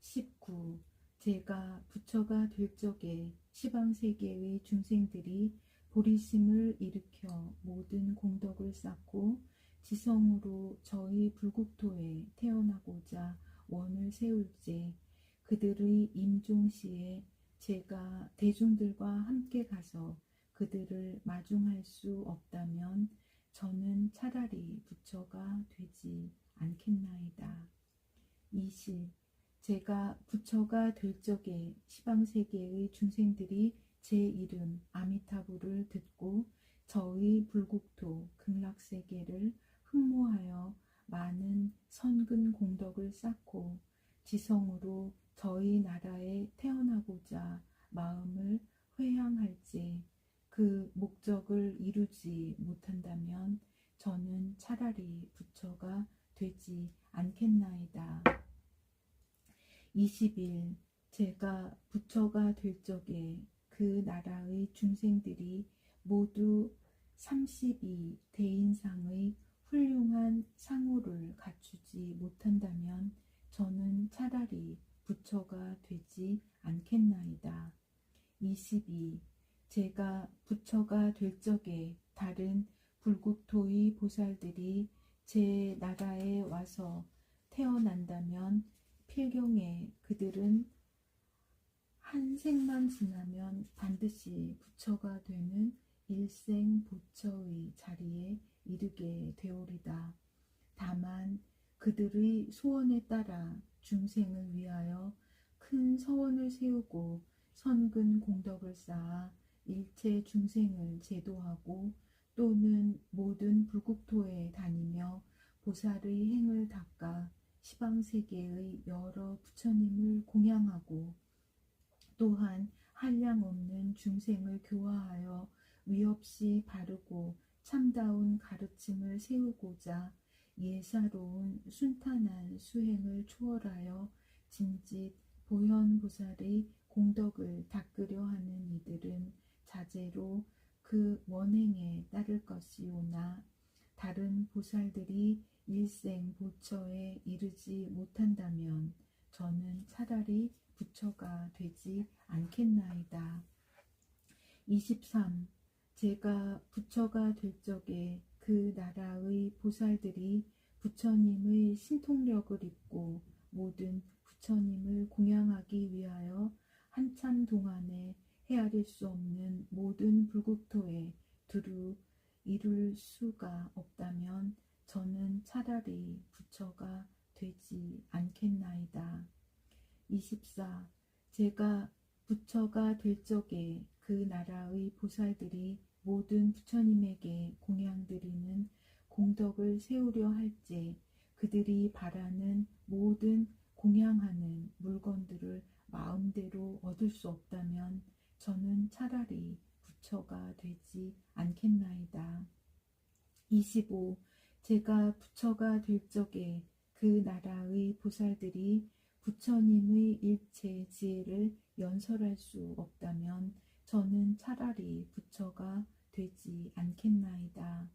19. 제가 부처가 될 적에 시방세계의 중생들이 보리심을 일으켜 모든 공덕을 쌓고 지성으로 저희 불국토에 태어나고자 원을 세울지 그들의 임종시에 제가 대중들과 함께 가서 그들을 마중할 수 없다면 저는 차라리 부처가 되지 않겠나이다. 20. 제가 부처가 될 적에 시방세계의 중생들이 제 이름 아미타부를 듣고 저희 불국토 극락세계를 흠모하여 많은 선근 공덕을 쌓고 지성으로 저희 나라에 태어나고자 마음을 회향할지 그 목적을 이루지 못한다면 저는 차라리 부처가 되지 않겠나이다. 21. 제가 부처가 될 적에 그 나라의 중생들이 모두 32대인상의 훌륭한 상호를 갖추지 못한다면 저는 차라리 부처가 되지 않겠나이다. 22. 제가 부처가 될 적에 다른 불국토의 보살들이 제 나라에 와서 태어난다면 필경에 그들은 한 생만 지나면 반드시 부처가 되는 일생 부처의 자리에 이르게 되오리다. 다만 그들의 소원에 따라 중생을 위하여 큰 서원을 세우고 선근 공덕을 쌓아 일체 중생을 제도하고 또는 모든 불국토에 다니며 보살의 행을 닦아 시방세계의 여러 부처님을 공양하고 또한 한량없는 중생을 교화하여 위없이 바르고 참다운 가르침을 세우고자 예사로운 순탄한 수행을 초월하여 진짓 보현보살의 공덕을 닦으려 하는 이들은 자제로 그 원행에 따를 것이오나 다른 보살들이 일생 보처에 이르지 못한다면 저는 차라리 부처가 되지 않겠나이다. 23. 제가 부처가 될 적에 그 나라의 보살들이 부처님의 신통력을 입고 모든 부처님을 공양하기 위하여 한참 동안에 헤아릴 수 없는 모든 불국토에 두루 이룰 수가 없다면 저는 차라리 부처가 되지 않겠나이다. 24. 제가 부처가 될 적에 그 나라의 보살들이 모든 부처님에게 공양드리는 공덕을 세우려 할지 그들이 바라는 모든 공양하는 물건들을 마음대로 얻을 수 없다면 저는 차라리 부처가 되지 않겠나이다. 25. 제가 부처가 될 적에 그 나라의 보살들이 부처님의 일체 지혜를 연설할 수 없다면 저는 차라리 부처가 되지 않겠나이다.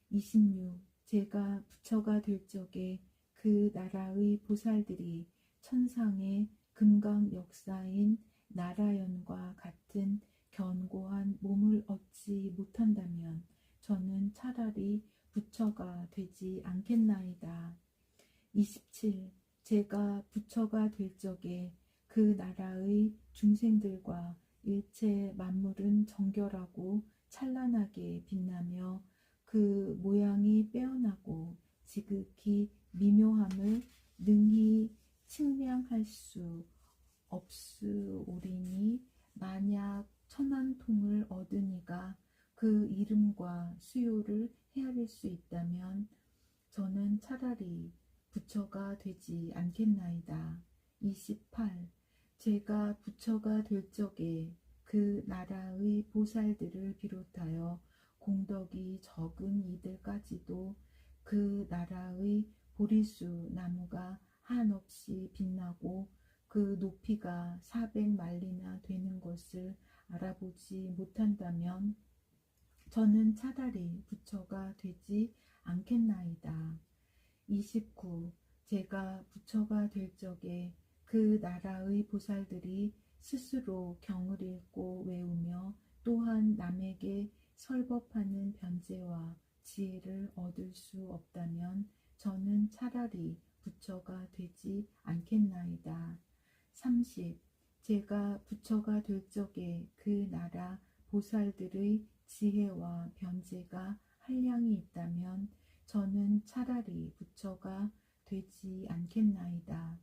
26. 제가 부처가 될 적에 그 나라의 보살들이 천상의 금강 역사인 나라연과 같은 견고한 몸을 얻지 못한다면 저는 차라리 부처가 되지 않겠나이다. 27. 제가 부처가 될 적에 그 나라의 중생들과 일체 만물은 정결하고 찬란하게 빛나며 그 모양이 빼어나고 지극히 미묘함을 능히 측량할 수 없으오리니 만약 10,000통을 얻으니가 그 이름과 수요를 헤아릴 수 있다면 저는 차라리 부처가 되지 않겠나이다. 28. 제가 부처가 될 적에 그 나라의 보살들을 비롯하여 공덕이 적은 이들까지도 그 나라의 보리수 나무가 한없이 빛나고 그 높이가 400만리나 되는 것을 알아보지 못한다면 저는 차라리 부처가 되지 않겠나이다. 29. 제가 부처가 될 적에 그 나라의 보살들이 스스로 경을 읽고 외우며 또한 남에게 설법하는 변제와 지혜를 얻을 수 없다면 저는 차라리 부처가 되지 않겠나이다. 30. 제가 부처가 될 적에 그 나라 보살들의 지혜와 변제가 한량이 있다면 저는 차라리 부처가 되지 않겠나이다.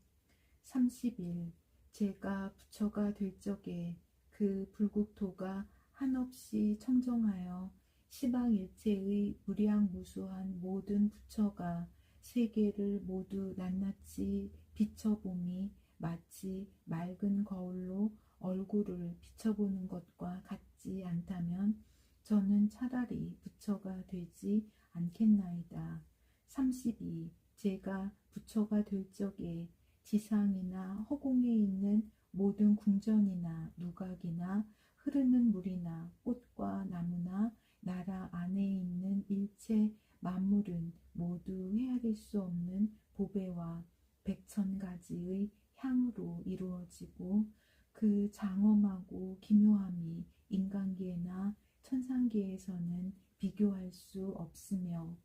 31. 제가 부처가 될 적에 그 불국토가 한없이 청정하여 시방일체의 무량무수한 모든 부처가 세계를 모두 낱낱이 비춰봄이 마치 맑은 거울로 얼굴을 비춰보는 것과 같지 않다면 저는 차라리 부처가 되지 않겠나이다. 32. 제가 부처가 될 적에 지상이나 허공에 있는 모든 궁전이나 누각이나 흐르는 물이나 꽃과 나무나 나라 안에 있는 일체 만물은 모두 헤아릴 수 없는 보배와 100,000가지의 향으로 이루어지고 그 장엄하고 기묘함이 인간계나 천상계에서는 비교할 수 없으며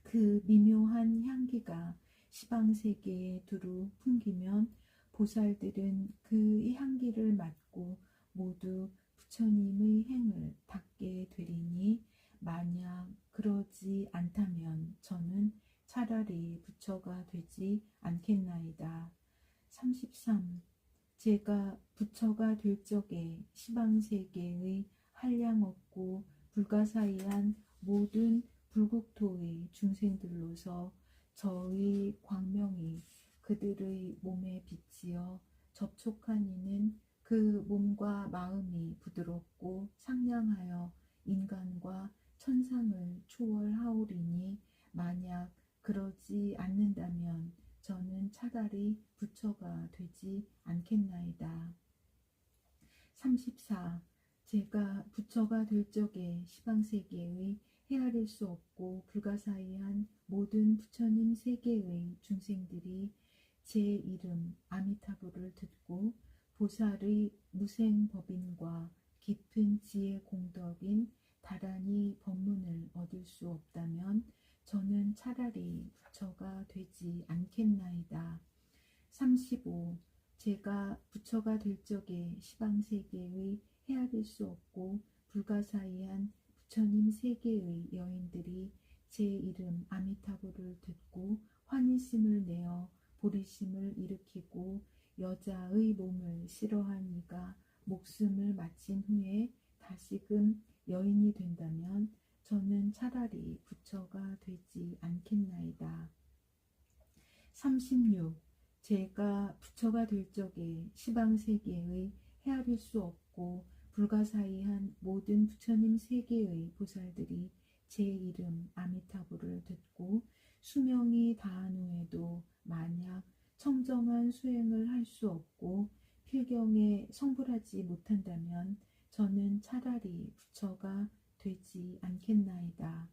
그 미묘한 향기가 시방세계에 두루 풍기면 보살들은 그 향기를 맡고 모두 부처님의 행을 닦게 되리니 만약 그러지 않다면 저는 차라리 부처가 되지 않겠나이다. 33. 제가 부처가 될 적에 시방세계의 한량없고 불가사의한 모든 불국토의 중생들로서 저의 광명이 그들의 몸에 비치어 접촉한 이는 그 몸과 마음이 부드럽고 상냥하여 인간과 천상을 초월하오리니 만약 그러지 않는다면 저는 차라리 부처가 되지 않겠나이다. 34. 제가 부처가 될 적에 시방세계의 헤아릴 수 없고 불가사의한 모든 부처님 세계의 중생들이 제 이름 아미타불을 듣고 보살의 무생법인과 깊은 지혜 공덕인 다란히 법문을 얻을 수 없다면 저는 차라리 부처가 되지 않겠나이다. 35. 제가 부처가 될 적에 시방세계의 헤아릴 수 없고 불가사의한 부처님 세계의 여인들이 제 이름 아미타불을 듣고 환희심을 내어 보리심을 일으키고 여자의 몸을 싫어한 이가 목숨을 마친 후에 다시금 여인이 된다면 저는 차라리 부처가 되지 않겠나이다. 36. 제가 부처가 될 적에 시방세계의 헤아릴 수 없고 불가사의한 모든 부처님 세계의 보살들이 제 이름 아미타불을 듣고 수명이 다한 후에도 만약 청정한 수행을 할 수 없고 필경에 성불하지 못한다면 저는 차라리 부처가 되지 않겠나이다.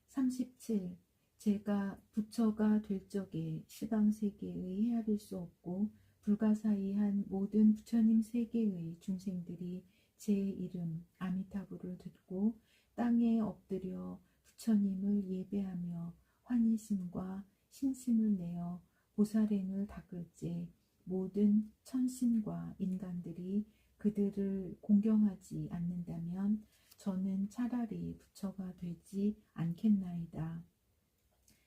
37. 제가 부처가 될 적에 시방세계의 헤아릴 수 없고 불가사의한 모든 부처님 세계의 중생들이 제 이름 아미타불을 듣고 땅에 엎드려 부처님을 예배하며 환희심과 신심을 내어 보살행을 닦을 때 모든 천신과 인간들이 그들을 공경하지 않는다면 저는 차라리 부처가 되지 않겠나이다.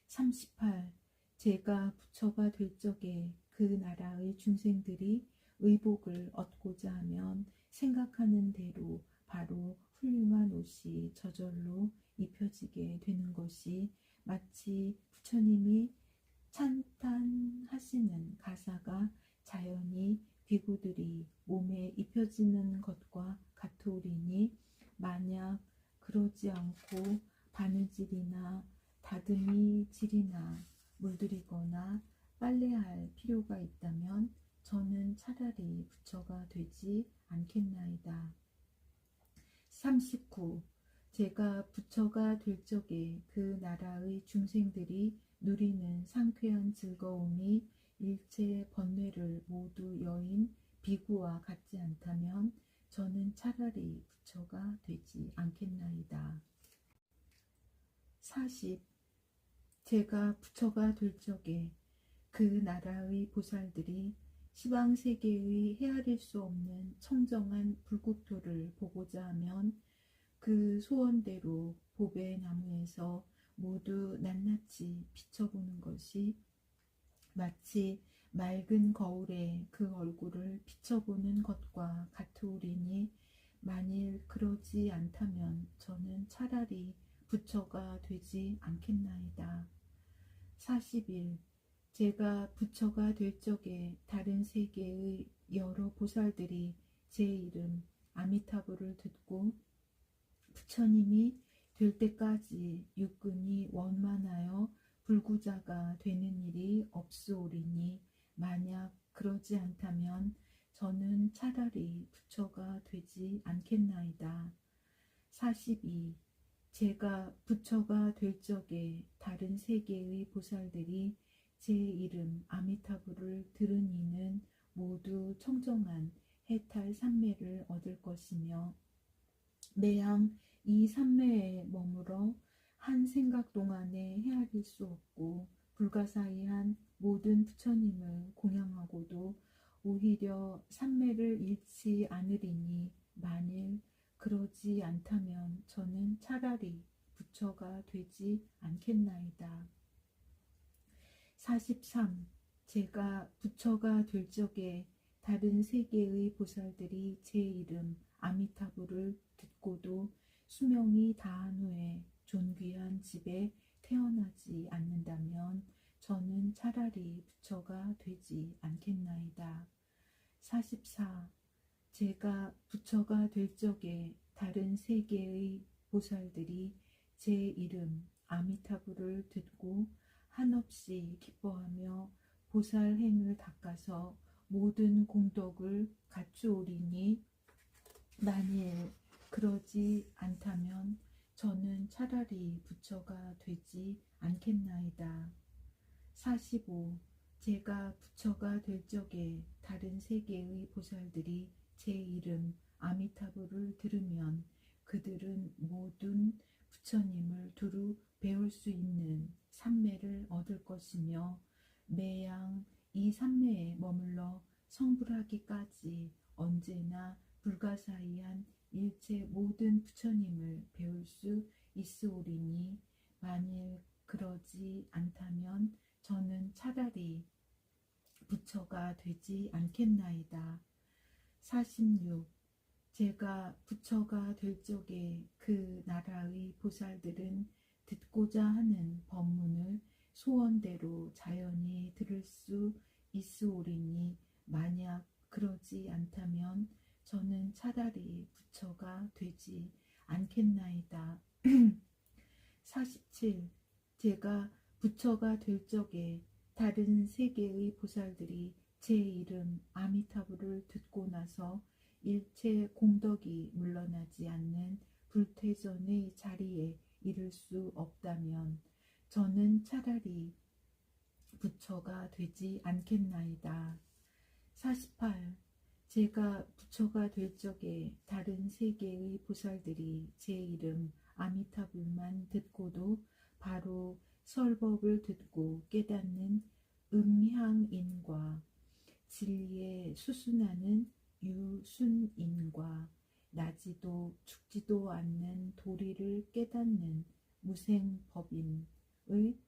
38. 제가 부처가 될 적에 그 나라의 중생들이 의복을 얻고자 하면 생각하는 대로 바로 훌륭한 옷이 저절로 입혀지게 되는 것이 마치 부처님이 찬탄하시는 가사가 자연히 비구들이 몸에 입혀지는 것과 같으리니, 만약 그러지 않고 바느질이나 다듬이질이나 물들이거나 빨래할 필요가 있다면 저는 차라리 부처가 되지 않겠나이다. 39. 제가 부처가 될 적에 그 나라의 중생들이 누리는 상쾌한 즐거움이 일체 번뇌를 모두 여인 비구와 같지 않다면 저는 차라리 부처가 되지 않겠나이다. 40. 제가 부처가 될 적에 그 나라의 보살들이 시방세계의 헤아릴 수 없는 청정한 불국토를 보고자 하면 그 소원대로 보배 나무에서 모두 낱낱이 비춰보는 것이 마치 맑은 거울에 그 얼굴을 비춰보는 것과 같으리니, 만일 그러지 않다면 저는 차라리 부처가 되지 않겠나이다. 41. 제가 부처가 될 적에 다른 세계의 여러 보살들이 제 이름 아미타불을 듣고 부처님이 될 때까지 육근이 원만하여 불구자가 되는 일이 없으오리니, 만약 그러지 않다면 저는 차라리 부처가 되지 않겠나이다. 42. 제가 부처가 될 적에 다른 세계의 보살들이 제 이름 아미타불을 들은 이는 모두 청정한 해탈 삼매를 얻을 것이며, 매양 이 삼매에 머물어 한 생각 동안에 헤아릴 수 없고 불가사의한 모든 부처님을 공양하고도 오히려 삼매를 잃지 않으리니, 만일 그러지 않다면 저는 차라리 부처가 되지 않겠나이다. 43. 제가 부처가 될 적에 다른 세계의 보살들이 제 이름 아미타불을 듣고도 수명이 다한 후에 존귀한 집에 태어나지 않는다면 저는 차라리 부처가 되지 않겠나이다. 44. 제가 부처가 될 적에 다른 세계의 보살들이 제 이름 아미타불을 듣고 한없이 기뻐하며 보살행을 닦아서 모든 공덕을 갖추오리니, 만일 그러지 않다면 저는 차라리 부처가 되지 않겠나이다. 45. 제가 부처가 될 적에 다른 세계의 보살들이 제 이름 아미타불을 들으면 그들은 모든 부처님을 두루 배울 수 있는 삼매를 얻을 것이며, 매양 이 삼매에 머물러 성불하기까지 언제나 불가사의한 일체 모든 부처님을 배울 수 있으오리니, 만일 그러지 않다면 저는 차라리 부처가 되지 않겠나이다. 46. 제가 부처가 될 적에 그 나라의 보살들은 듣고자 하는 법문을 소원대로 자연히 들을 수 있으오리니, 만약 그러지 않다면 저는 차라리 부처가 되지 않겠나이다. 47. 제가 부처가 될 적에 다른 세계의 보살들이 제 이름 아미타불을 듣고 나서 일체 공덕이 물러나지 않는 불퇴전의 자리에 이를 수 없다면 저는 차라리 부처가 되지 않겠나이다. 48. 제가 부처가 될 적에 다른 세계의 보살들이 제 이름 아미타불만 듣고도 바로 설법을 듣고 깨닫는 음향인과 진리에 수순하는 유순인과 나지도 죽지도 않는 도리를 깨닫는 무생법인을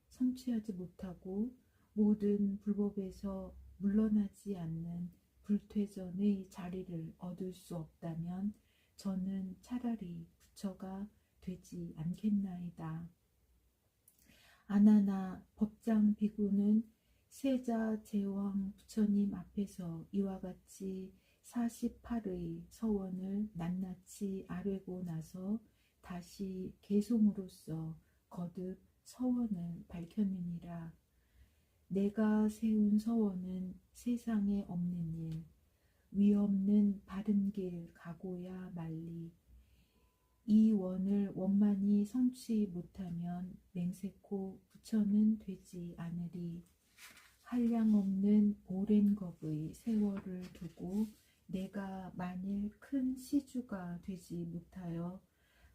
성취하지 못하고 모든 불법에서 물러나지 않는 불퇴전의 자리를 얻을 수 없다면 저는 차라리 부처가 되지 않겠나이다. 아나나 법장 비구는 세자 제왕 부처님 앞에서 이와 같이 48의 서원을 낱낱이 아뢰고 나서 다시 개송으로서 거듭 서원을 밝혔느니라. 내가 세운 서원은 세상에 없는 일, 위없는 바른 길 가고야 말리. 이 원을 원만히 성취 못하면 맹세코 부처는 되지 않으리. 한량없는 오랜 겁의 세월을 두고 내가 만일 큰 시주가 되지 못하여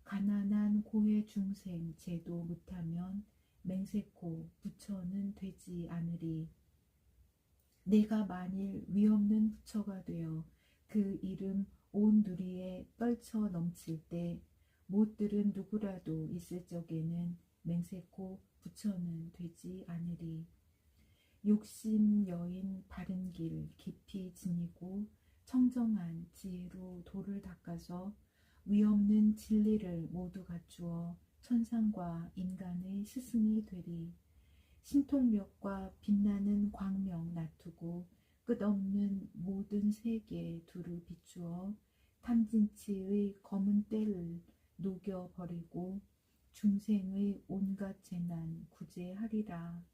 가난한 고해 중생 제도 못하면 맹세코 부처는 되지 않으리. 내가 만일 위없는 부처가 되어 그 이름 온 누리에 떨쳐 넘칠 때 못 들은 누구라도 있을 적에는 맹세코 부처는 되지 않으리. 욕심 여인 바른 길 깊이 지니고 청정한 지혜로 도를 닦아서 위없는 진리를 모두 갖추어 천상과 인간의 스승이 되리. 신통력과 빛나는 광명 놔두고 끝없는 모든 세계 두루 비추어 탐진치의 검은 때를 녹여버리고 중생의 온갖 재난 구제하리라.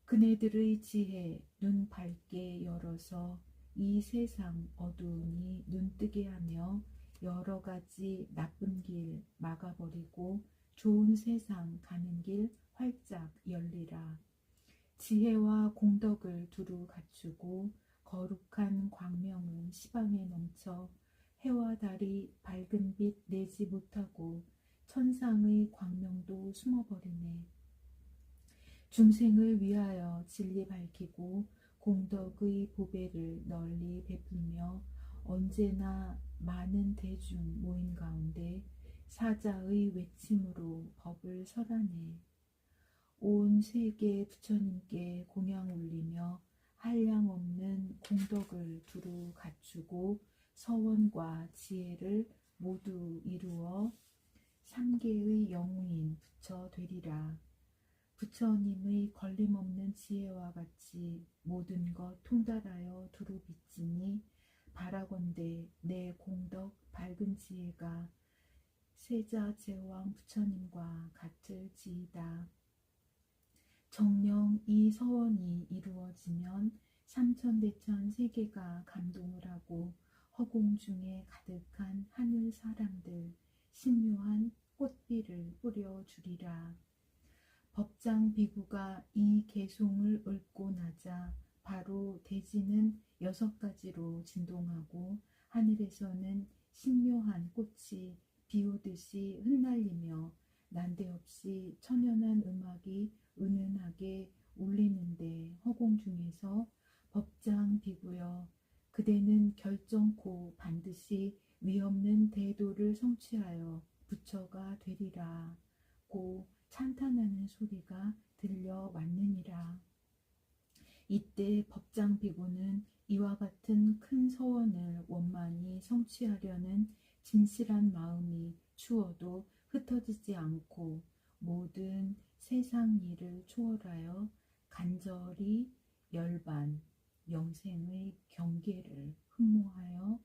그네들의 지혜 눈 밝게 열어서 이 세상 어두우니 눈뜨게 하며 여러 가지 나쁜 길 막아버리고 좋은 세상 가는 길 활짝 열리라. 지혜와 공덕을 두루 갖추고 거룩한 광명은 시방에 넘쳐 해와 달이 밝은 빛 내지 못하고 천상의 광명도 숨어버리네. 중생을 위하여 진리 밝히고 공덕의 보배를 널리 베풀며 언제나 많은 대중 모임 가운데 사자의 외침으로 법을 설하네. 온 세계 부처님께 공양 올리며 한량없는 공덕을 두루 갖추고 서원과 지혜를 모두 이루어 삼계의 영웅인 부처 되리라. 부처님의 걸림없는 지혜와 같이 모든 것 통달하여 두루 비치니 바라건대 내 공덕 밝은 지혜가 세자 제왕 부처님과 같을지이다. 정녕 이 서원이 이루어지면 삼천대천 세계가 감동을 하고 허공 중에 가득한 하늘 사람들 신묘한 꽃비를 뿌려주리라. 법장 비구가 이 개송을 읊고 나자 바로 대지는 6가지로 진동하고 하늘에서는 신묘한 꽃이 비오듯이 흩날리며 난데없이 천연한 음악이 은은하게 울리는데 허공 중에서 법장 비구여 그대는 결정코 반드시 위없는 대도를 성취하여 부처가 되리라 고 찬탄하는 소리가 들려왔느니라. 이때 법장 비구는 이와 같은 큰 서원을 원만히 성취하려는 진실한 마음이 추워도 흩어지지 않고 모든 세상 일을 초월하여 간절히 열반 영생의 경계를 흠모하여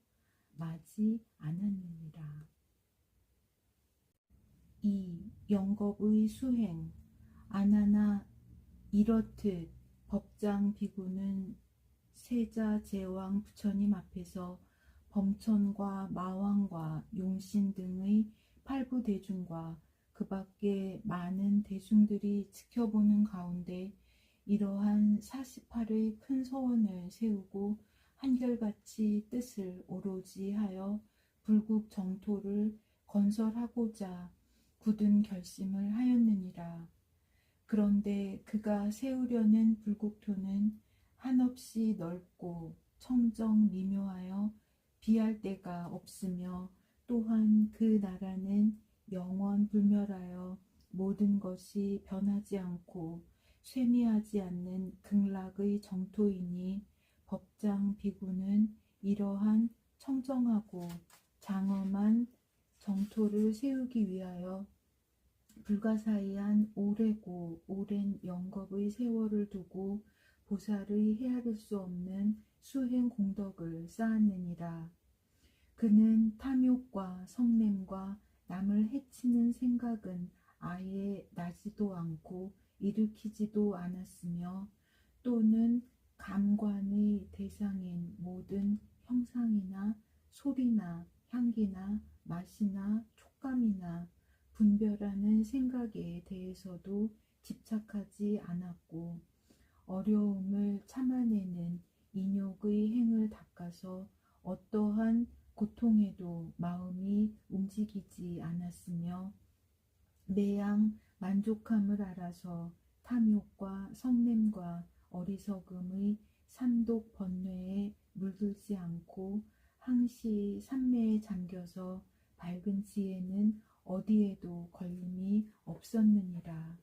마지 않았느니라. 2. 영겁의 수행. 아나나 이렇듯 법장 비구는 세자 제왕 부처님 앞에서 범천과 마왕과 용신 등의 팔부대중과 그 밖에 많은 대중들이 지켜보는 가운데 이러한 48의 큰 서원을 세우고 한결같이 뜻을 오로지 하여 불국 정토를 건설하고자 굳은 결심을 하였느니라. 그런데 그가 세우려는 불국토는 한없이 넓고 청정 미묘하여 비할 데가 없으며 또한 그 나라는 영원 불멸하여 모든 것이 변하지 않고 쇠미하지 않는 극락의 정토이니 법장 비구는 이러한 청정하고 장엄한 정토를 세우기 위하여 불가사의한 오래고 오랜 영겁의 세월을 두고 보살의 헤아릴 수 없는 수행 공덕을 쌓았느니라. 그는 탐욕과 성냄과 남을 해치는 생각은 아예 나지도 않고 일으키지도 않았으며, 또는 감관의 대상인 모든 형상이나 소리나 향기나 맛이나 촉감이나 분별하는 생각에 대해서도 집착하지 않았고, 어려움을 참아내는 인욕의 행을 닦아서 어떠한 고통에도 마음이 움직이지 않았으며, 매양 만족함을 알아서 탐욕과 성냄과 어리석음의 삼독 번뇌에 물들지 않고 항시 삼매에 잠겨서 밝은 지혜는 어디에도 걸림이 없었느니라.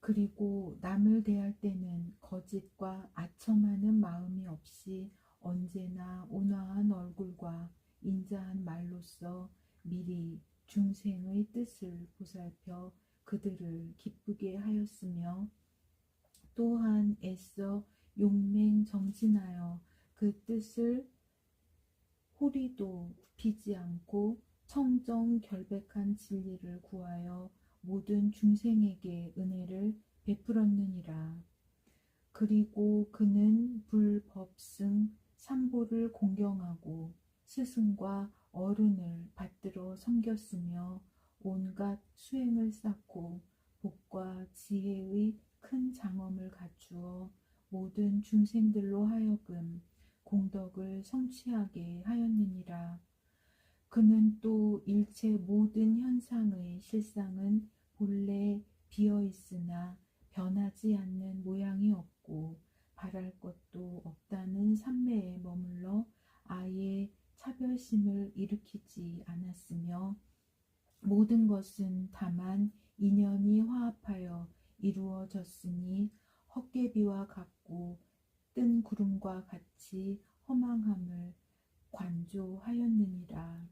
그리고 남을 대할 때는 거짓과 아첨하는 마음이 없이 언제나 온화한 얼굴과 인자한 말로써 미리 중생의 뜻을 보살펴 그들을 기쁘게 하였으며, 또한 애써 용맹정진하여 그 뜻을 호리도 굽히지 않고 청정결백한 진리를 구하여 모든 중생에게 은혜를 베풀었느니라. 그리고 그는 불법승 삼보를 공경하고 스승과 어른을 받들어 섬겼으며, 온갖 수행을 쌓고 복과 지혜의 큰 장엄을 갖추어 모든 중생들로 하여금 공덕을 성취하게 하였느니라. 그는 또 일체 모든 현상의 실상은 본래 비어있으나 변하지 않는 모양이 없고 바랄 것도 없다는 삼매에 머물러 아예 차별심을 일으키지 않았으며, 모든 것은 다만 인연이 화합하여 이루어졌으니 헛개비와 같고 뜬 구름과 같이 허망함을 관조하였느니라.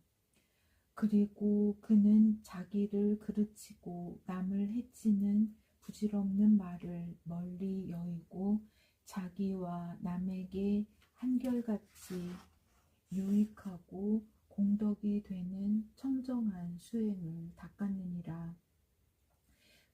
그리고 그는 자기를 그르치고 남을 해치는 부질없는 말을 멀리 여의고 자기와 남에게 한결같이 유익하고 공덕이 되는 청정한 수행을 닦았느니라.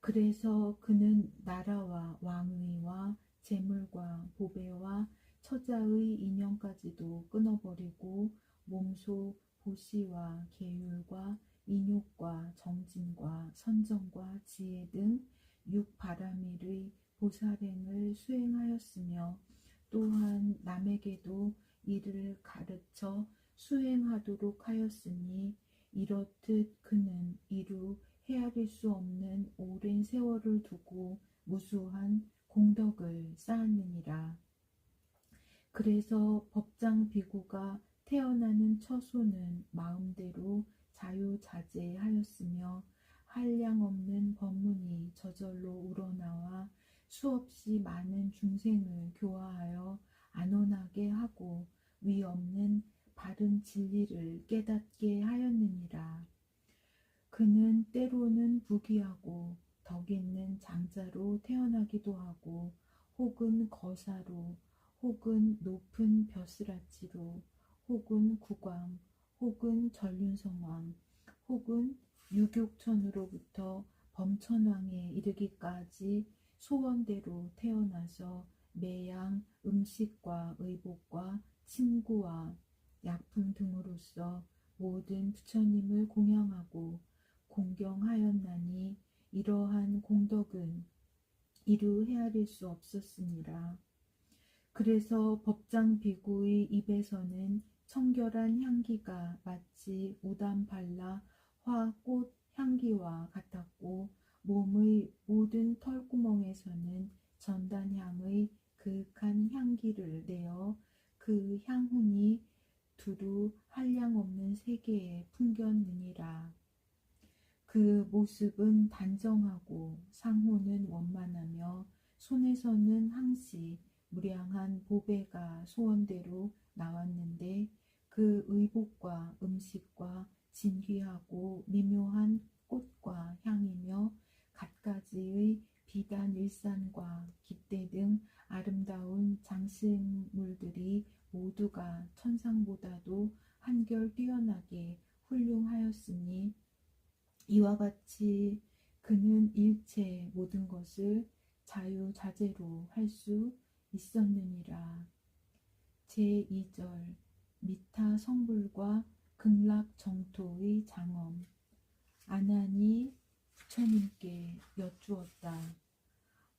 그래서 그는 나라와 왕위와 재물과 보배와 처자의 인연까지도 끊어버리고 몸소 보시와 계율과 인욕과 정진과 선정과 지혜 등 육바라밀의 보살행을 수행하였으며, 또한 남에게도 이를 가르쳐 수행하도록 하였으니, 이렇듯 그는 이루 헤아릴 수 없는 오랜 세월을 두고 무수한 공덕을 쌓았느니라. 그래서 법장 비구가 태어나는 처소는 마음대로 자유자재하였으며, 한량없는 법문이 저절로 우러나와 수없이 많은 중생을 교화하여 안온하게 하고 위 없는 바른 진리를 깨닫게 하였느니라. 그는 때로는 부귀하고 덕 있는 장자로 태어나기도 하고, 혹은 거사로, 혹은 높은 벼슬아치로, 혹은 국왕, 혹은 전륜성왕, 혹은 유격천으로부터 범천왕에 이르기까지 소원대로 태어나서 매양 음식과 의복과 침구와 약품 등으로써 모든 부처님을 공양하고 공경하였나니, 이러한 공덕은 이루 헤아릴 수 없었으니라. 그래서 법장 비구의 입에서는 청결한 향기가 마치 우담발라 화꽃 향기와 같았고, 몸의 모든 털구멍에서는 전단향의 그윽한 향기를 내어 그 향훈이 두루 한량없는 세계에 풍겼느니라. 그 모습은 단정하고 상호는 원만하며 손에서는 항시 무량한 보배가 소원대로 나왔는데 그 의복과 음식과 진귀하고 미묘한 꽃과 향이며 갖가지의 비단 일산과 깃대 등 아름다운 장식물들이 모두가 천상보다도 한결 뛰어나게 훌륭하였으니 이와 같이 그는 일체 모든 것을 자유자재로 할 수 있었느니라. 제2절 미타 성불과 극락 정토의 장엄. 아난이 부처님께 여쭈었다.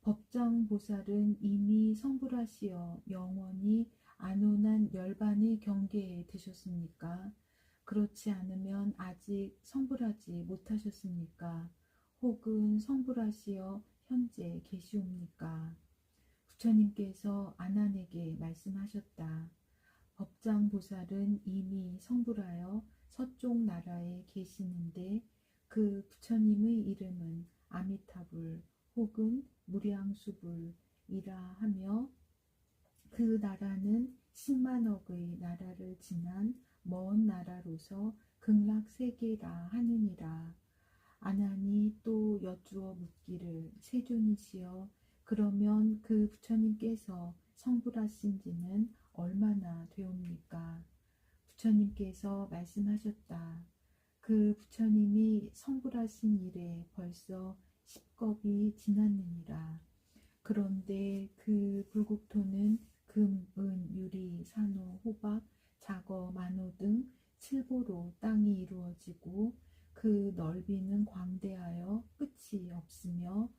법정보살은 이미 성불하시어 영원히 안온한 열반의 경계에 드셨습니까? 그렇지 않으면 아직 성불하지 못하셨습니까? 혹은 성불하시어 현재 계시옵니까? 부처님께서 아난에게 말씀하셨다. 법장보살은 이미 성불하여 서쪽 나라에 계시는데 그 부처님의 이름은 아미타불 혹은 무량수불이라 하며 그 나라는 10만억의 나라를 지난 먼 나라로서 극락세계라 하느니라. 아난이 또 여쭈어 묻기를 세존이시여 그러면 그 부처님께서 성불하신 지는 얼마나 되옵니까? 부처님께서 말씀하셨다. 그 부처님이 성불하신 이래 벌써 10겁이 지났느니라. 그런데 그 불국토는 금, 은, 유리, 산호, 호박, 자거, 만호 등 7보로 땅이 이루어지고 그 넓이는 광대하여 끝이 없으며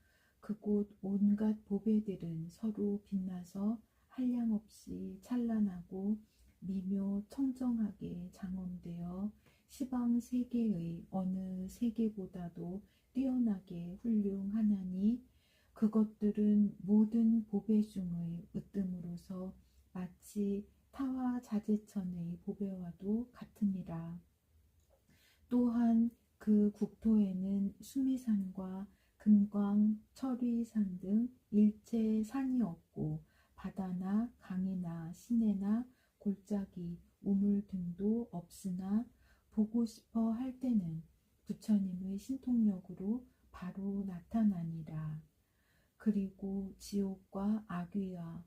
그곳 온갖 보배들은 서로 빛나서 한량없이 찬란하고 미묘 청정하게 장엄되어 시방 세계의 어느 세계보다도 뛰어나게 훌륭하나니 그것들은 모든 보배 중의 으뜸으로서 마치 타화자재천의 보배와도 같으니라. 또한 그 국토에는 수미산과 금광, 철위산 등 일체 산이 없고 바다나 강이나 시내나 골짜기, 우물 등도 없으나 보고 싶어 할 때는 부처님의 신통력으로 바로 나타나니라. 그리고 지옥과 악귀와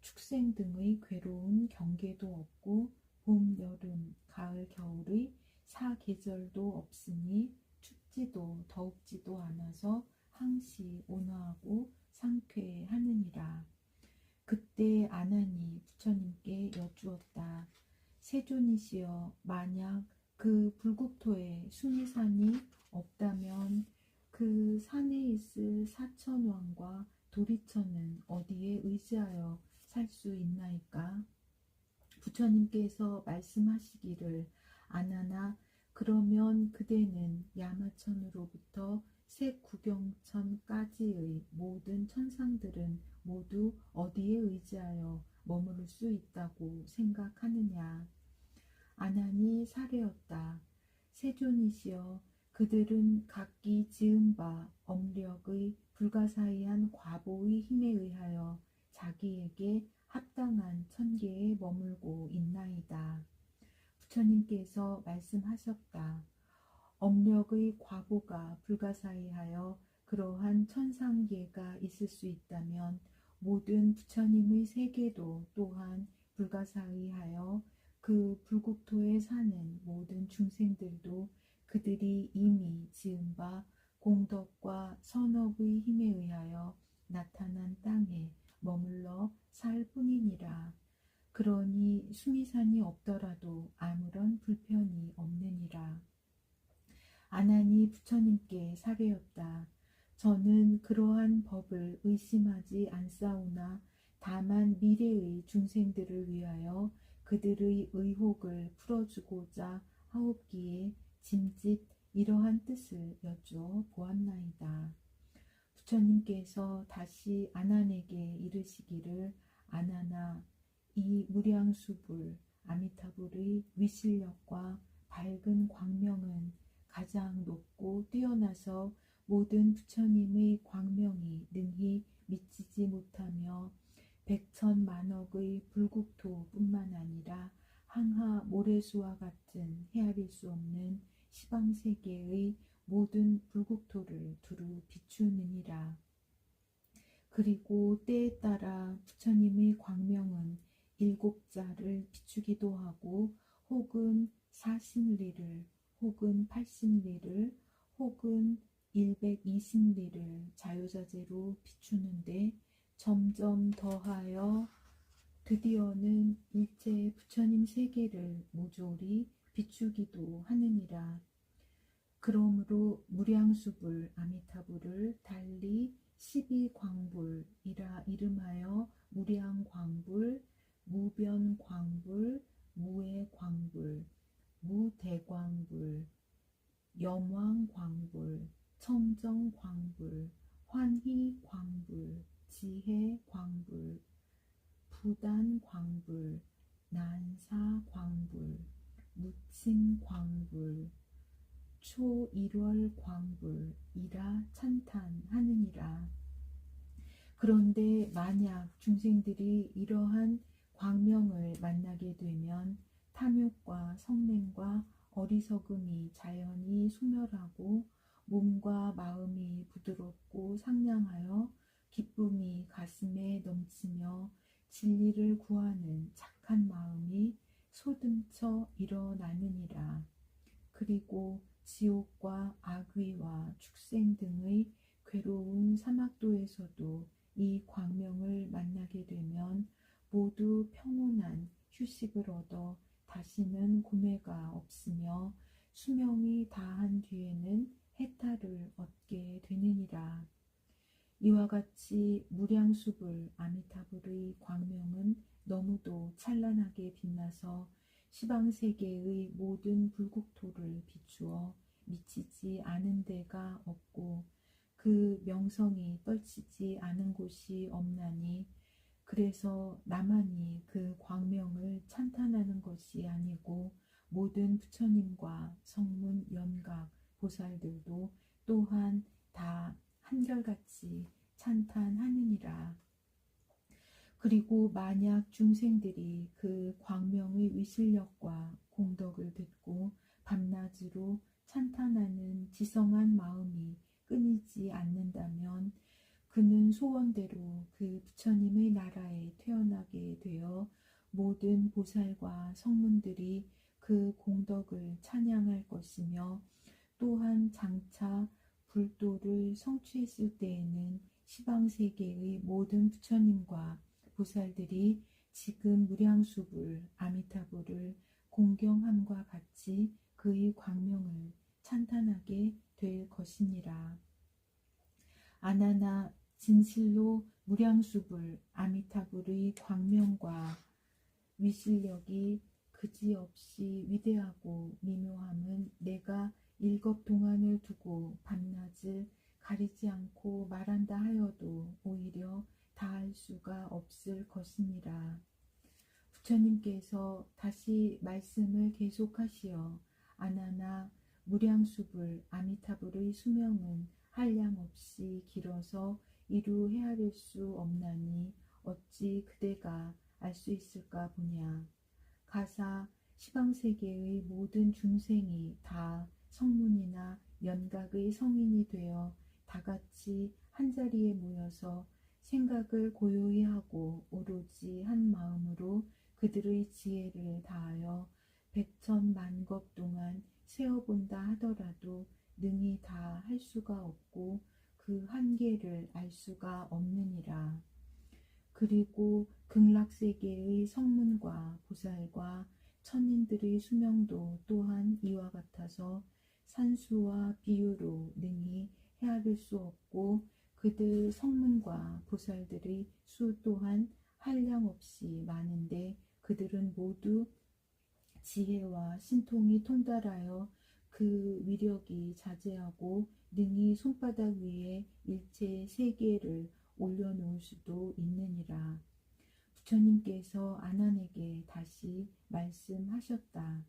축생 등의 괴로운 경계도 없고 봄, 여름, 가을, 겨울의 사계절도 없으니 춥지도 더웁지도 않아서 항시 온화하고 상쾌하느니라. 그때 아난이 부처님께 여쭈었다. 세존이시여 만약 그 불국토에 수미산이 없다면 그 산에 있을 사천왕과 도리천은 어디에 의지하여 살 수 있나이까? 부처님께서 말씀하시기를 아나나 그러면 그대는 야마천으로부터 색구경천까지의 모든 천상들은 모두 어디에 의지하여 머무를 수 있다고 생각하느냐? 아난이 사례었다. 세존이시여 그들은 각기 지은 바 엄력의 불가사의한 과보의 힘에 의하여 자기에게 합당한 천계에 머물고 있나이다. 부처님께서 말씀하셨다. 엄력의 과보가 불가사의하여 그러한 천상계가 있을 수 있다면 모든 부처님의 세계도 또한 불가사의하여 그 불국토에 사는 모든 중생들도 그들이 이미 지은 바 공덕과 선업의 힘에 의하여 나타난 땅에 머물러 살 뿐이니라. 그러니 수미산이 없더라도 아무런 불편이 없느니라. 아난이 부처님께 사례였다. 저는 그러한 법을 의심하지 않사오나 다만 미래의 중생들을 위하여 그들의 의혹을 풀어주고자 하옵기에 짐짓 이러한 뜻을 여쭈어 보았나이다. 부처님께서 다시 아난에게 이르시기를 아나나 이 무량수불 아미타불의 위실력과 밝은 광명은 가장 높고 뛰어나서 모든 부처님의 광명이 능히 미치지 못하며 백천만억의 불국토뿐만 아니라 항하 모래수와 같은 헤아릴 수 없는 시방세계의 모든 불국토를 두루 비추느니라. 그리고 때에 따라 부처님의 광명은 7자를 비추기도 하고 혹은 40리를 혹은 80리를 혹은 120리를 자유자재로 비추는데 점점 더하여 드디어는 일체 부처님 세계를 모조리 비추기도 하느니라. 그러므로 무량수불 아미타불을 달리 12광불이라 이름하여 무량광불, 무변광불, 무해광불, 무대광불, 염왕광불, 청정광불, 환희광불, 지혜광불, 부단광불, 난사광불, 무침광불, 초일월광불이라 찬탄하느니라. 그런데 만약 중생들이 이러한 광명을 만나게 되면 탐욕과 성냄과 어리석음이 자연히 소멸하고 몸과 마음이 부드럽고 상냥하여 기쁨이 가슴에 넘치며 진리를 구하는 착한 마음이 솟음쳐 일어나느니라. 그리고 지옥과 악귀와 축생 등의 괴로운 사막도에서도 이 광명을 만나게 되면 모두 평온한 휴식을 얻어 다시는 고뇌가 없으며 수명이 다한 뒤에는 해탈을 얻게 되느니라. 이와 같이 무량수불 아미타불의 광명은 너무도 찬란하게 빛나서 시방세계의 모든 불국토를 비추어 미치지 않은 데가 없고 그 명성이 떨치지 않은 곳이 없나니 그래서 나만이 그 광명을 찬탄하는 것이 아니고 모든 부처님과 성문 연각 보살들도 또한 다 한결같이 찬탄하느니라. 그리고 만약 중생들이 그 광명의 위실력과 공덕을 듣고 밤낮으로 찬탄하는 지성한 마음이 끊이지 않는다면 그는 소원대로 그 부처님의 나라에 태어나게 되어 모든 보살과 성문들이 그 공덕을 찬양할 것이며 또한 장차 불도를 성취했을 때에는 시방세계의 모든 부처님과 보살들이 지금 무량수불 아미타불을 공경함과 같이 그의 광명을 찬탄하게 될 것이니라. 아나나 진실로 무량수불 아미타불의 광명과 위실력이 그지없이 위대하고 미묘함은 내가 일겁 동안을 두고 밤낮을 가리지 않고 말한다 하여도 오히려 다할 수가 없을 것이니라. 부처님께서 다시 말씀을 계속하시어 아나나 무량수불 아미타불의 수명은 한량없이 길어서 이루 헤아릴 수 없나니 어찌 그대가 알 수 있을까 보냐. 가사 시방세계의 모든 중생이 다 성문이나 연각의 성인이 되어 다같이 한자리에 모여서 생각을 고요히 하고 오로지 한 마음으로 그들의 지혜를 다하여 백천만겁 동안 세어본다 하더라도 능히 다 할 수가 없고 그 한계를 알 수가 없느니라. 그리고 극락세계의 성문과 보살과 천인들의 수명도 또한 이와 같아서 산수와 비유로 능히 헤아릴 수 없고 그들 성문과 보살들의 수 또한 한량없이 많은데 그들은 모두 지혜와 신통이 통달하여 그 위력이 자제하고 능히 손바닥 위에 일체 세계를 올려놓을 수도 있느니라. 부처님께서 아난에게 다시 말씀하셨다.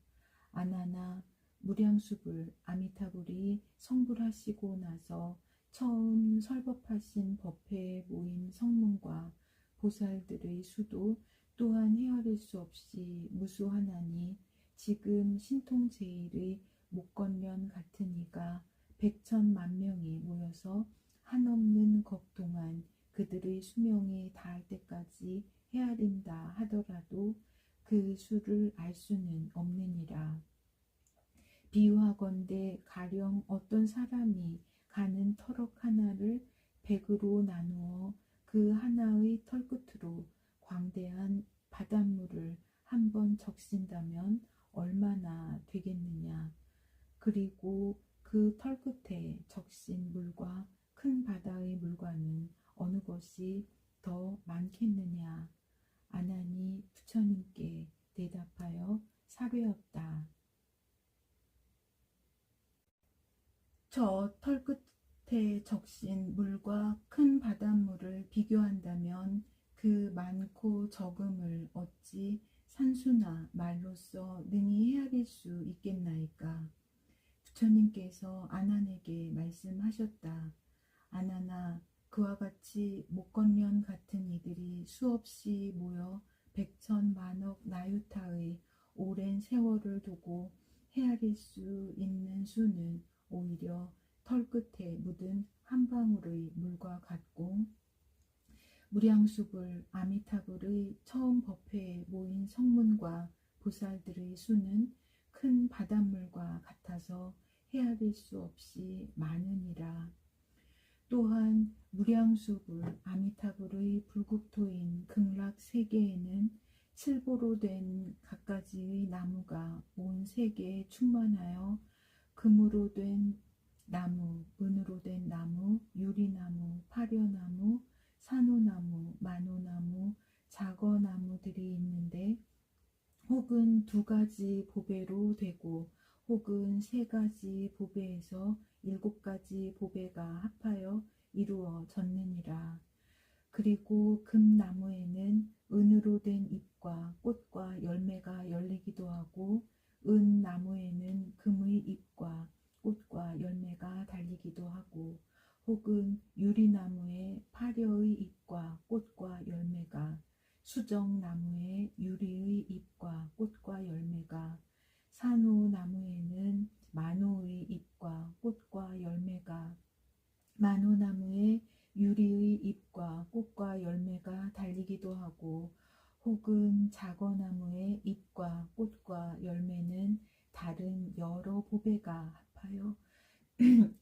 아나나 무량수불 아미타불이 성불하시고 나서 처음 설법하신 법회에 모인 성문과 보살들의 수도 또한 헤아릴 수 없이 무수하나니 지금 신통제일의 목건면 같은 이가 백천만 명이 모여서 한없는 겁 동안 그들의 수명이 다할 때까지 헤아린다 하더라도 그 수를 알 수는 없느니라. 비유하건대 가령 어떤 사람이 가는 터럭 하나를 100으로 나누어 그 하나의 털끝으로 광대한 바닷물을 한번 적신다면 얼마나 되겠느냐. 그리고 그 털끝에 적신 물과 큰 바다의 물과는 어느 것이 더 많겠느냐. 아나니 부처님께 대답하여 사뢰었다. 저 털끝에 적신 물과 큰 바닷물을 비교한다면 그 많고 적음을 어찌 산수나 말로써 능히 헤아릴 수 있겠나이까. 부처님께서 아난에게 말씀하셨다. 아난아, 그와 같이 목건면 같은 이들이 수없이 모여 백천만억 나유타의 오랜 세월을 두고 헤아릴 수 있는 수는 오히려 털끝에 묻은 한 방울의 물과 같고, 무량수불 아미타불의 처음 법회에 모인 성문과 보살들의 수는 큰 바닷물과 같아서 헤아릴 수 없이 많으니라. 또한 무량수불 아미타불의 불국토인 극락세계에는 칠보로 된 갖가지의 나무가 온 세계에 충만하여 금으로 된 나무, 은으로 된 나무, 유리나무, 파려나무, 산호나무, 만호나무, 자거나무들이 있는데 혹은 2가지 보배로 되고 혹은 3가지 보배에서 7가지 보배가 합하여 이루어졌느니라. 그리고 금나무에는 은으로 된 잎과 꽃과 열매가 열리기도 하고 은나무에는 금의 잎과 꽃과 열매가 달리기도 하고 혹은 유리나무에 파려의 잎과 꽃과 열매가, 수정나무에 유리의 잎과 꽃과 열매가, 산호나무에는 만호의 잎과 꽃과 열매가, 만호나무에 유리의 잎과 꽃과 열매가 달리기도 하고 혹은 자거나무의 잎과 꽃과 열매는 다른 여러 보배가 합하여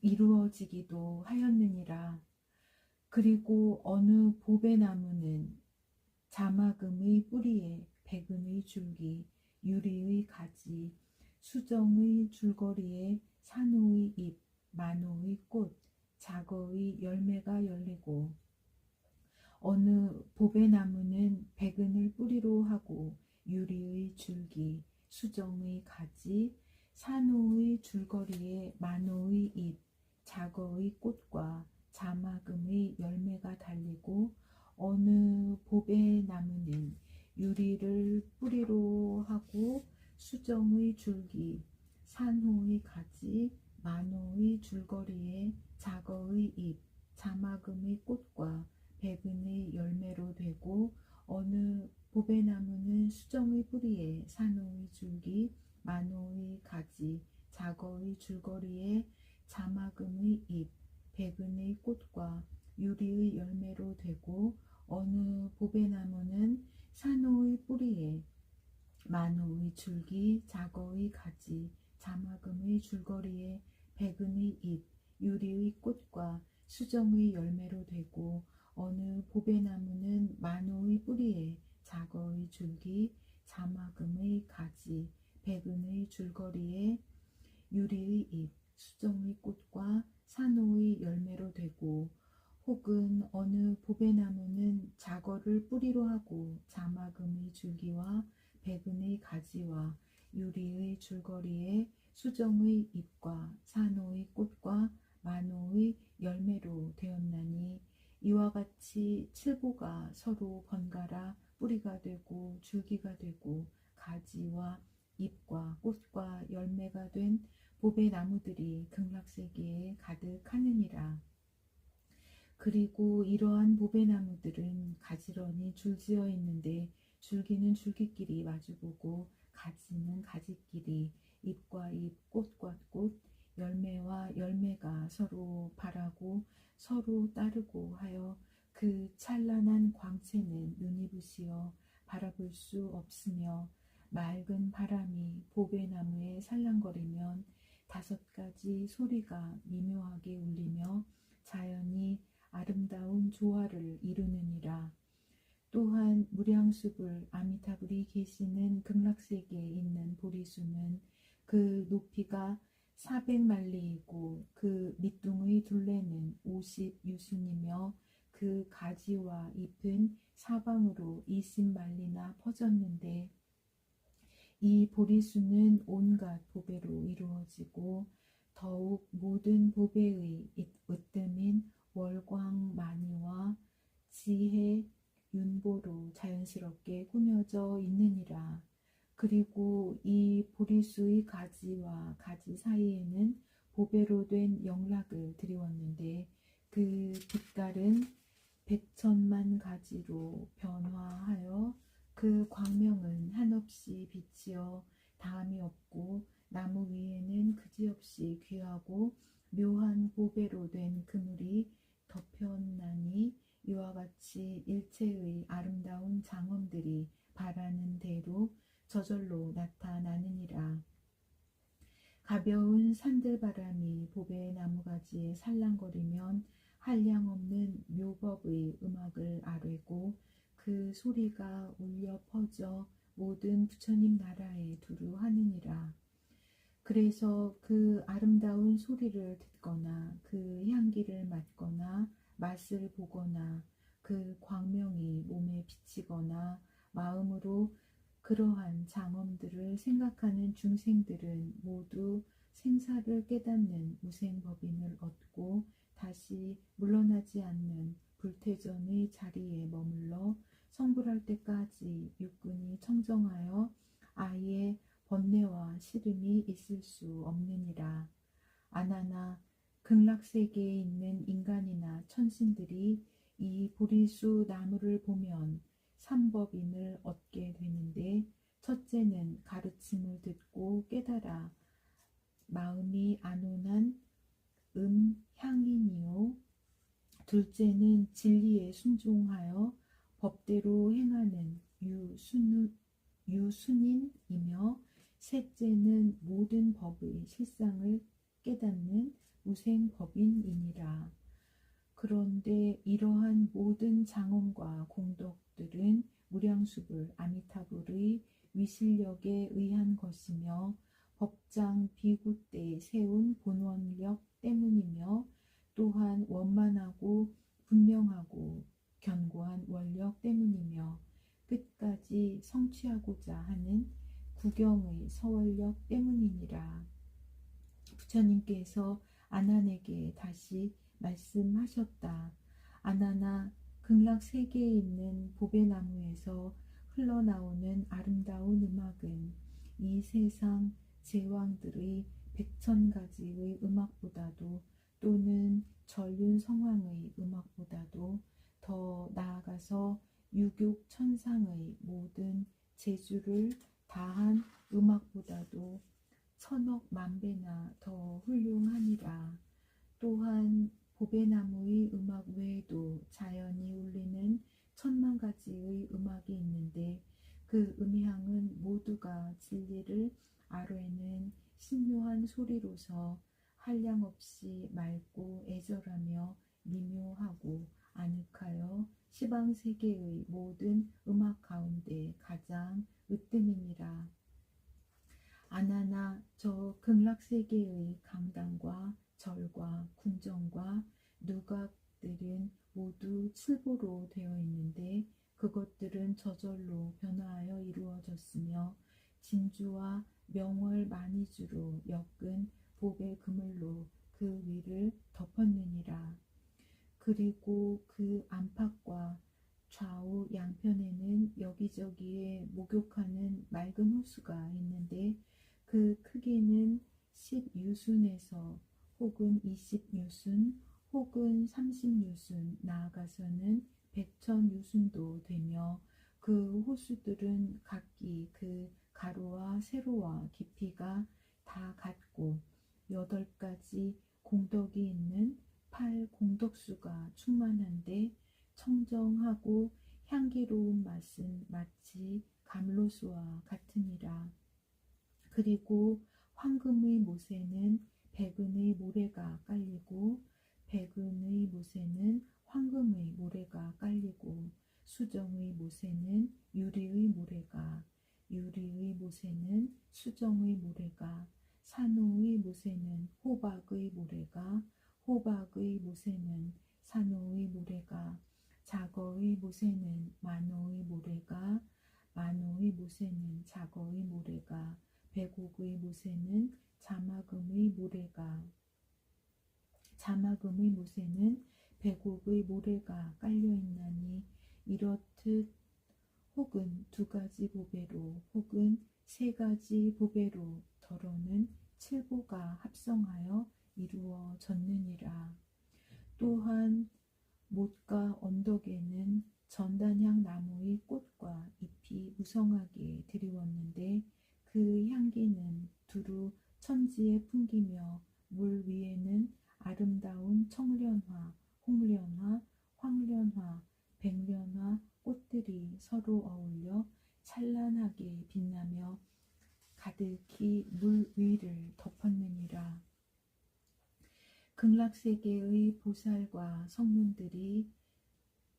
이루어지기도 하였느니라. 그리고 어느 보배나무는 자마금의 뿌리에 백은의 줄기, 유리의 가지, 수정의 줄거리에 산호의 잎, 만호의 꽃, 자거의 열매가 열리고 어느 보배나무는 백은을 뿌리로 하고 유리의 줄기, 수정의 가지, 산호의 줄거리에 만호의 잎, 자거의 꽃과 자마금의 열매가 달리고 어느 보배나무는 유리를 뿌리로 하고 수정의 줄기, 산호의 가지, 만호의 줄거리에 자거의 잎, 자마금의 꽃과 백은의 열매로 되고 어느 보배나무는 수정의 뿌리에 산호의 줄기, 만호의 가지, 자거의 줄거리에 자마금의 잎, 백은의 꽃과 유리의 열매로 되고 어느 보배나무는 산호의 뿌리에 만호의 줄기, 자거의 가지, 자마금의 줄거리에 백은의 잎, 유리의 꽃과 수정의 열매로 되고 어느 보배나무는 만호의 뿌리에 자거의 줄기, 자마금의 가지, 백은의 줄거리에 유리의 잎, 수정의 꽃과 산호의 열매로 되고 혹은 어느 보배나무는 자거를 뿌리로 하고 자마금의 줄기와 백은의 가지와 유리의 줄거리에 수정의 잎과 산호의 꽃과 만호의 열매로 되었나니 이와 같이 칠보가 서로 번갈아 뿌리가 되고 줄기가 되고 가지와 잎과 꽃과 열매가 된 보배나무들이 극락세계에 가득하느니라. 그리고 이러한 보배나무들은 가지런히 줄지어 있는데 줄기는 줄기끼리 마주보고 가지는 가지끼리 잎과 잎, 꽃과 꽃, 열매와 열매가 서로 바라고 서로 따르고 하여 그 찬란한 광채는 눈이 부시어 바라볼 수 없으며 맑은 바람이 보배나무에 살랑거리면 5가지 소리가 미묘하게 울리며 자연이 아름다운 조화를 이루느니라. 또한 무량수불 아미타불이 계시는 극락세계에 있는 보리수는 그 높이가 400만리이고 그 밑둥의 둘레는 50유순이며 그 가지와 잎은 사방으로 20만리나 퍼졌는데 이 보리수는 온갖 보배로 이루어지고 더욱 모든 보배의 으뜸인 월광마니와 지혜, 윤보로 자연스럽게 꾸며져 있느니라. 그리고 이 보리수의 가지와 가지 사이에는 보배로 된 영락을 드리웠는데 그 빛깔은 100천만 가지로 변화하여 그 광명은 한없이 빛이어 다함이 없고 나무 위에는 그지없이 귀하고 묘한 보배로 된 그물이 덮였나니 이와 같이 일체의 아름다운 장엄들이 바라는 대로 저절로 나타나느니라. 가벼운 산들바람이 보배 나무가지에 살랑거리면 한량없는 묘법의 음악을 아뢰고 그 소리가 울려 퍼져 모든 부처님 나라에 두루 하느니라. 그래서 그 아름다운 소리를 듣거나 그 향기를 맡거나 맛을 보거나 그 광명이 몸에 비치거나 마음으로 그러한 장엄들을 생각하는 중생들은 모두 생사를 깨닫는 무생법인을 얻고 다시 물러나지 않는 불퇴전의 자리에 머물러 성불할 때까지 육군이 청정하여 아예 번뇌와 시름이 있을 수 없느니라. 아나나 극락세계에 있는 인간이나 천신들이 이 보리수 나무를 보면 삼법인을 얻게 되는데 첫째는 가르침을 듣고 깨달아 마음이 안온한 향인이요 둘째는 진리에 순종하여 법대로 행하는 유순인이며 셋째는 모든 법의 실상을 깨닫는 무생법인이니라. 그런데 이러한 모든 장엄과 공덕들은 무량수불 아미타불의 위실력에 의한 것이며 법장 비구 때 세운 본원력 때문이며 또한 원만하고 분명하고 견고한 원력 때문이며 끝까지 성취하고자 하는 구경의 서원력 때문이니라. 부처님께서 아난에게 다시 말씀하셨다. 아난아, 극락세계에 있는 보배나무에서 흘러나오는 아름다운 음악은 이 세상 제왕들의 100,000가지의 음악보다도 또는 전륜성왕의 음악보다도 더 나아가서 유욕천상의 모든 재주를 다한 음악보다도 1000억 만배나 더 훌륭하니라. 또한 보배나무의 음악 외에도 자연이 울리는 10,000,000가지의 음악이 있는데 그 음향은 모두가 진리를 아뢰는 신묘한 소리로서 한량없이 맑고 애절하며 미묘하고 아늑하여 시방세계의 모든 음악 가운데 가장 으뜸이니라. 아나나, 저 극락세계의 강당과 절과 궁정과 누각들은 모두 칠보로 되어 있는데 그것들은 저절로 변화하여 이루어졌으며 진주와 명월 만이주로 엮은 보배 그물로 그 위를 덮었느니라. 그리고 그 안팎과 좌우 양편에는 여기저기에 목욕하는 맑은 호수가 있는데 그 크기는 10유순에서 혹은 20유순 혹은 30유순 나아가서는 100,000유순도 되며 그 호수들은 각기 그 가로와 세로와 깊이가 다 같고 8가지 공덕이 있는 8공덕수가 충만한데 청정하고 향기로운 맛은 마치 감로수와 같으니라. 그리고 황금의 못에는 백은의 모래가 깔리고 백은의 못에는 황금의 모래가 깔리고 수정의 못에는 유리의 모래가 유리의 못에는 수정의 모래가 산호의 못에는 호박의 모래가 호박의 못에는 산호의 모래가 자거의 못에는 만호의 모래가 만호의 못에는 자거의 모래가 백옥의 못에는 자마금의 모래가 자마금의 못에는 백옥의 모래가 깔려있나니 이렇듯 혹은 2가지 보배로 혹은 3가지 보배로 더러는 7보가 합성하여 이루어졌느니라. 또한 못과 언덕에는 전단향 나무의 꽃과 잎이 무성하게 드리웠는데 그 향기는 두루 천지에 풍기며 물 위에는 아름다운 청련화, 홍련화, 황련화, 백련화 꽃들이 서로 어울려 찬란하게 빛나며 가득히 물 위를 덮었느니라. 극락세계의 보살과 성문들이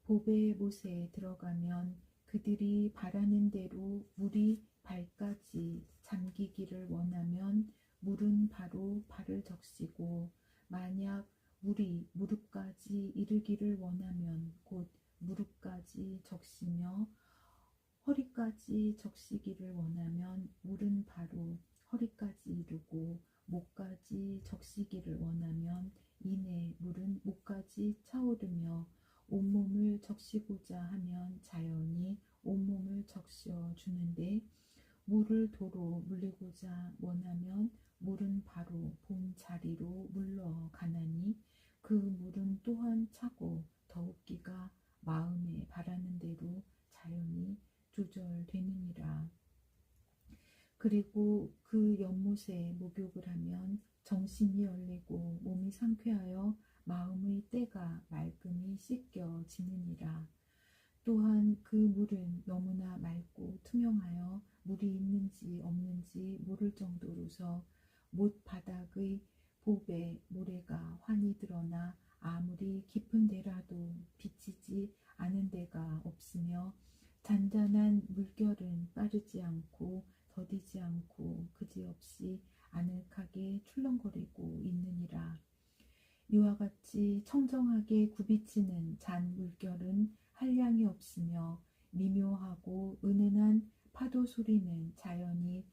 보배 못에 들어가면 그들이 바라는 대로 물이 발까지 잠기기를 원하면 물은 바로 발을 적시고 만약 물이 무릎까지 이르기를 원하면 곧 무릎까지 적시며 허리까지 적시기를 원하면 물은 바로 허리까지 이르고 목까지 적시기를 원하면 이내 물은 목까지 차오르며 온몸을 적시고자 하면 자연히 온몸을 적셔 주는데 물을 도로 물리고자 원하면 물은 바로 본 자리로 물러가나니 그 물은 또한 차고 더욱기가 마음에 바라는 대로 자연히 조절되느니라. 그리고 그 연못에 목욕을 하면 정신이 열리고 몸이 상쾌하여 마음의 때가 말끔히 씻겨지느니라. 또한 그 물은 너무나 맑고 투명하여 물이 있는지 없는지 모를 정도로서 못 바닥의 보배 모래가 환히 드러나 아무리 깊은 데라도 비치지 않은 데가 없으며 잔잔한 물결은 빠르지 않고 더디지 않고 그지없이 아늑하게 출렁거리고 있느니라. 이와 같이 청정하게 굽이치는 잔 물결은 한량이 없으며 미묘하고 은은한 파도 소리는 자연히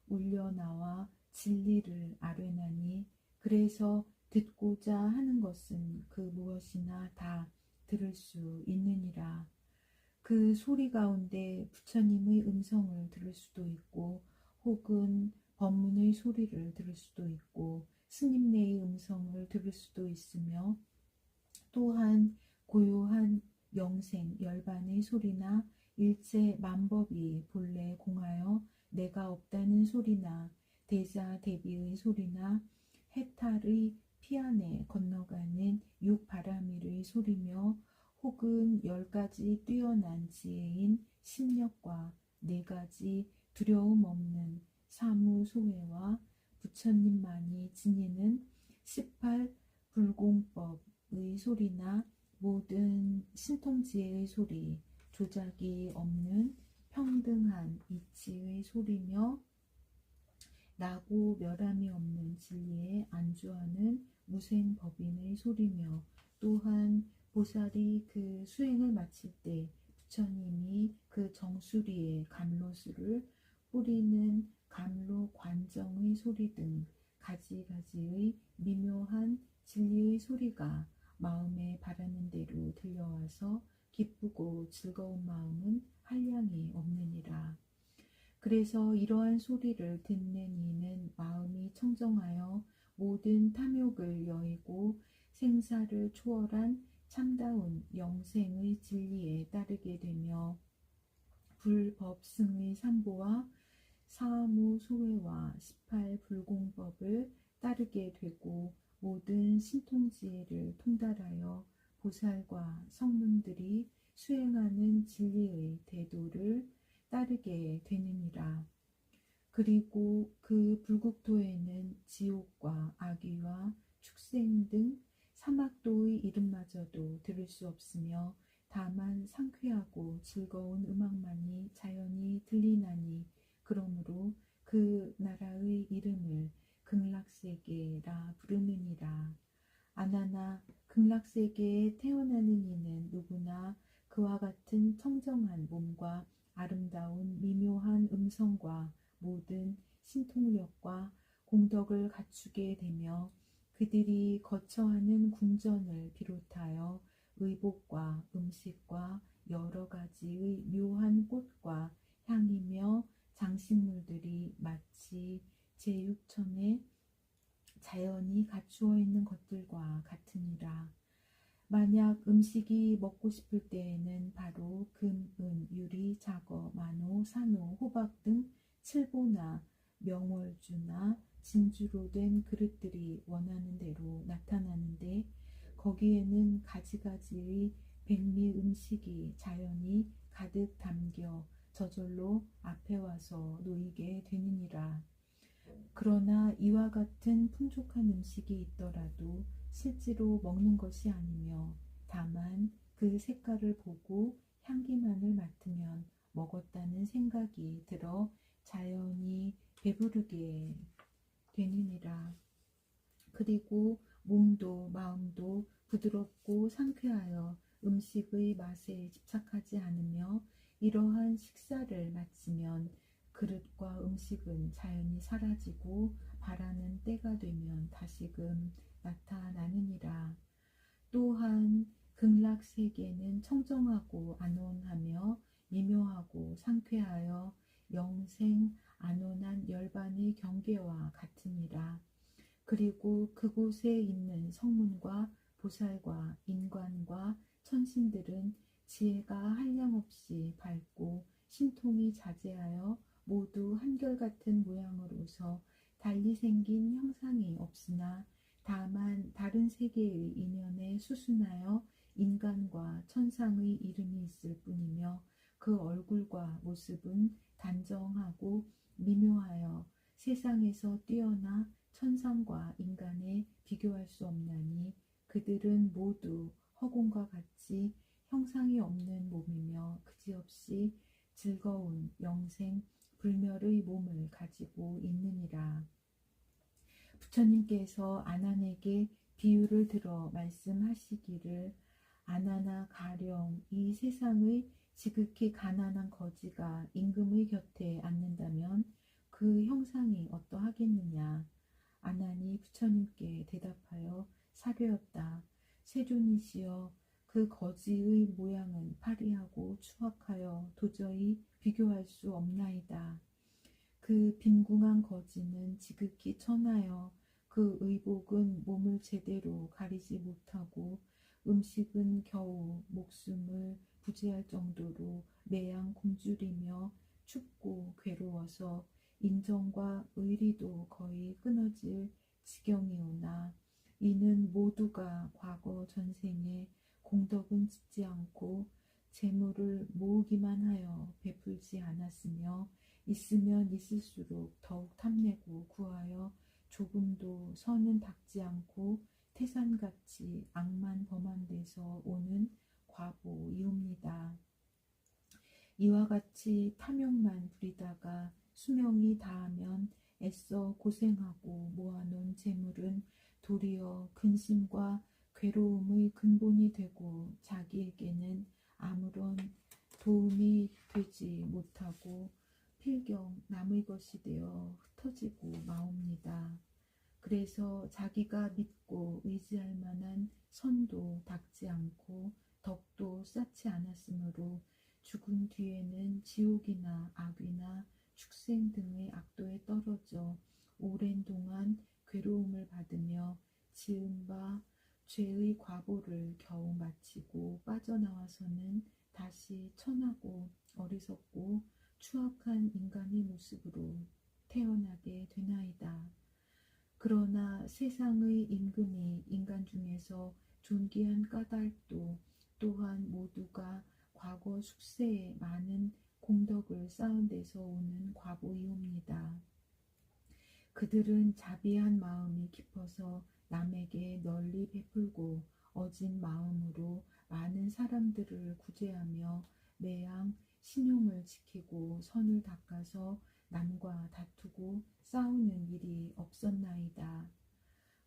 울려나와 진리를 아뢰나니 그래서 듣고자 하는 것은 그 무엇이나 다 들을 수 있느니라. 그 소리 가운데 부처님의 음성을 들을 수도 있고 혹은 법문의 소리를 들을 수도 있고 스님네의 음성을 들을 수도 있으며 또한 고요한 영생 열반의 소리나 일체 만법이 본래 공하여 내가 없다는 소리나 대자 대비의 소리나 해탈의 피안에 건너가는 육바라밀의 소리며 혹은 10가지 뛰어난 지혜인 심력과 4가지 두려움 없는 사무소회와 부처님만이 지니는 18불공법의 소리나 모든 신통지혜의 소리, 조작이 없는 평등한 이치의 소리며 나고 멸함이 없는 진리에 안주하는 무생법인의 소리며 또한 보살이 그 수행을 마칠 때 부처님이 그 정수리에 감로수를 뿌리는 감로 관정의 소리 등 가지가지의 미묘한 진리의 소리가 마음에 바라는 대로 들려와서 기쁘고 즐거운 마음은 한량이 없느니라. 그래서 이러한 소리를 듣는 이는 마음이 청정하여 모든 탐욕을 여의고 생명 생사를 초월한 참다운 영생의 진리에 따르게 되며 불법승의 삼보와 사무소회와 18불공법을 따르게 되고 모든 신통지혜를 통달하여 보살과 성문들이 수행하는 진리의 대도를 따르게 되느니라. 그리고 그 불국토에는 지옥과 악귀와 축생 등 사막도의 이름마저도 들을 수 없으며 다만 상쾌하고 즐거운 음악만이 자연히 들리나니 그러므로 그 나라의 이름을 극락세계라 부르느니라. 아나나 극락세계에 태어나는 이는 누구나 그와 같은 청정한 몸과 아름다운 미묘한 음성과 모든 신통력과 공덕을 갖추게 되며 그들이 거처하는 궁전을 비롯하여 의복과 음식과 여러 가지의 묘한 꽃과 향이며 장식물들이 마치 제6천에 자연히 갖추어 있는 것들과 같으니라. 만약 음식이 먹고 싶을 때에는 바로 금, 은, 유리, 자거, 만호, 산호, 호박 등 칠보나 명월주나 진주로 된 그릇들이 원하는 대로 나타나는데 거기에는 가지가지의 백미 음식이 자연히 가득 담겨 저절로 앞에 와서 놓이게 되느니라. 그러나 이와 같은 풍족한 음식이 있더라도 실제로 먹는 것이 아니며 다만 그 색깔을 보고 향기만을 맡으면 먹었다는 생각이 들어 자연히 배부르게 되느니라. 그리고 몸도 마음도 부드럽고 상쾌하여 음식의 맛에 집착하지 않으며 이러한 식사를 마치면 그릇과 음식은 자연히 사라지고 바라는 때가 되면 다시금 나타나느니라. 또한 극락세계는 청정하고 안온하며 미묘하고 상쾌하여 영생 안온한 열반의 경계와 같으니라. 그리고 그곳에 있는 성문과 보살과 인관과 천신들은 지혜가 한량없이 밝고 신통이 자제하여 모두 한결같은 모양으로서 달리 생긴 형상이 없으나 다만 다른 세계의 인연에 수순하여 인간과 천상의 이름이 있을 뿐이며 그 얼굴과 모습은 단정하고 미묘하여 세상에서 뛰어나 천상과 인간에 비교할 수 없나니 그들은 모두 허공과 같이 형상이 없는 몸이며 그지없이 즐거운 영생 불멸의 몸을 가지고 있느니라. 부처님께서 아난에게 비유를 들어 말씀하시기를 아나나 가령 이 세상의 지극히 가난한 거지가 임금의 곁에 앉는다면 그 형상이 어떠하겠느냐. 아난이 부처님께 대답하여 사료였다. 세존이시여 그 거지의 모양은 파리하고 추악하여 도저히 비교할 수 없나이다. 그 빈궁한 거지는 지극히 천하여 그 의복은 몸을 제대로 가리지 못하고 음식은 겨우 목숨을 부지할 정도로 매양 굶주리며 춥고 괴로워서 인정과 의리도 거의 끊어질 지경이오나 이는 모두가 과거 전생에 공덕은 짓지 않고 재물을 모으기만 하여 베풀지 않았으며 있으면 있을수록 더욱 탐내고 구하여 조금도 선은 닦지 않고 태산같이 악만 범한 데서 오는 과보이옵니다. 이와 같이 탐욕만 부리다가 수명이 다하면 애써 고생하고 모아놓은 재물은 도리어 근심과 괴로움의 근본이 되고 자기에게는 아무런 도움이 되지 못하고 필경 남의 것이 되어 흩어지고 마옵니다. 그래서 자기가 믿고 의지할 만한 선도 닦지 않고 덕도 쌓지 않았으므로 죽은 뒤에는 지옥이나 악귀나 축생 등의 악도에 떨어져 오랜 동안 괴로움을 받으며 지은 바 죄의 과보를 겨우 마치고 빠져나와서는 다시 천하고 어리석고 추악한 인간의 모습으로 태어나게 되나이다. 그러나 세상의 임금이 인간 중에서 존귀한 까닭도 또한 모두가 과거 숙세에 많은 공덕을 쌓은 데서 오는 과보이옵니다. 그들은 자비한 마음이 깊어서 남에게 널리 베풀고 어진 마음으로 많은 사람들을 구제하며 매양 신용을 지키고 선을 닦아서 남과 다투고 싸우는 일이 없었나이다.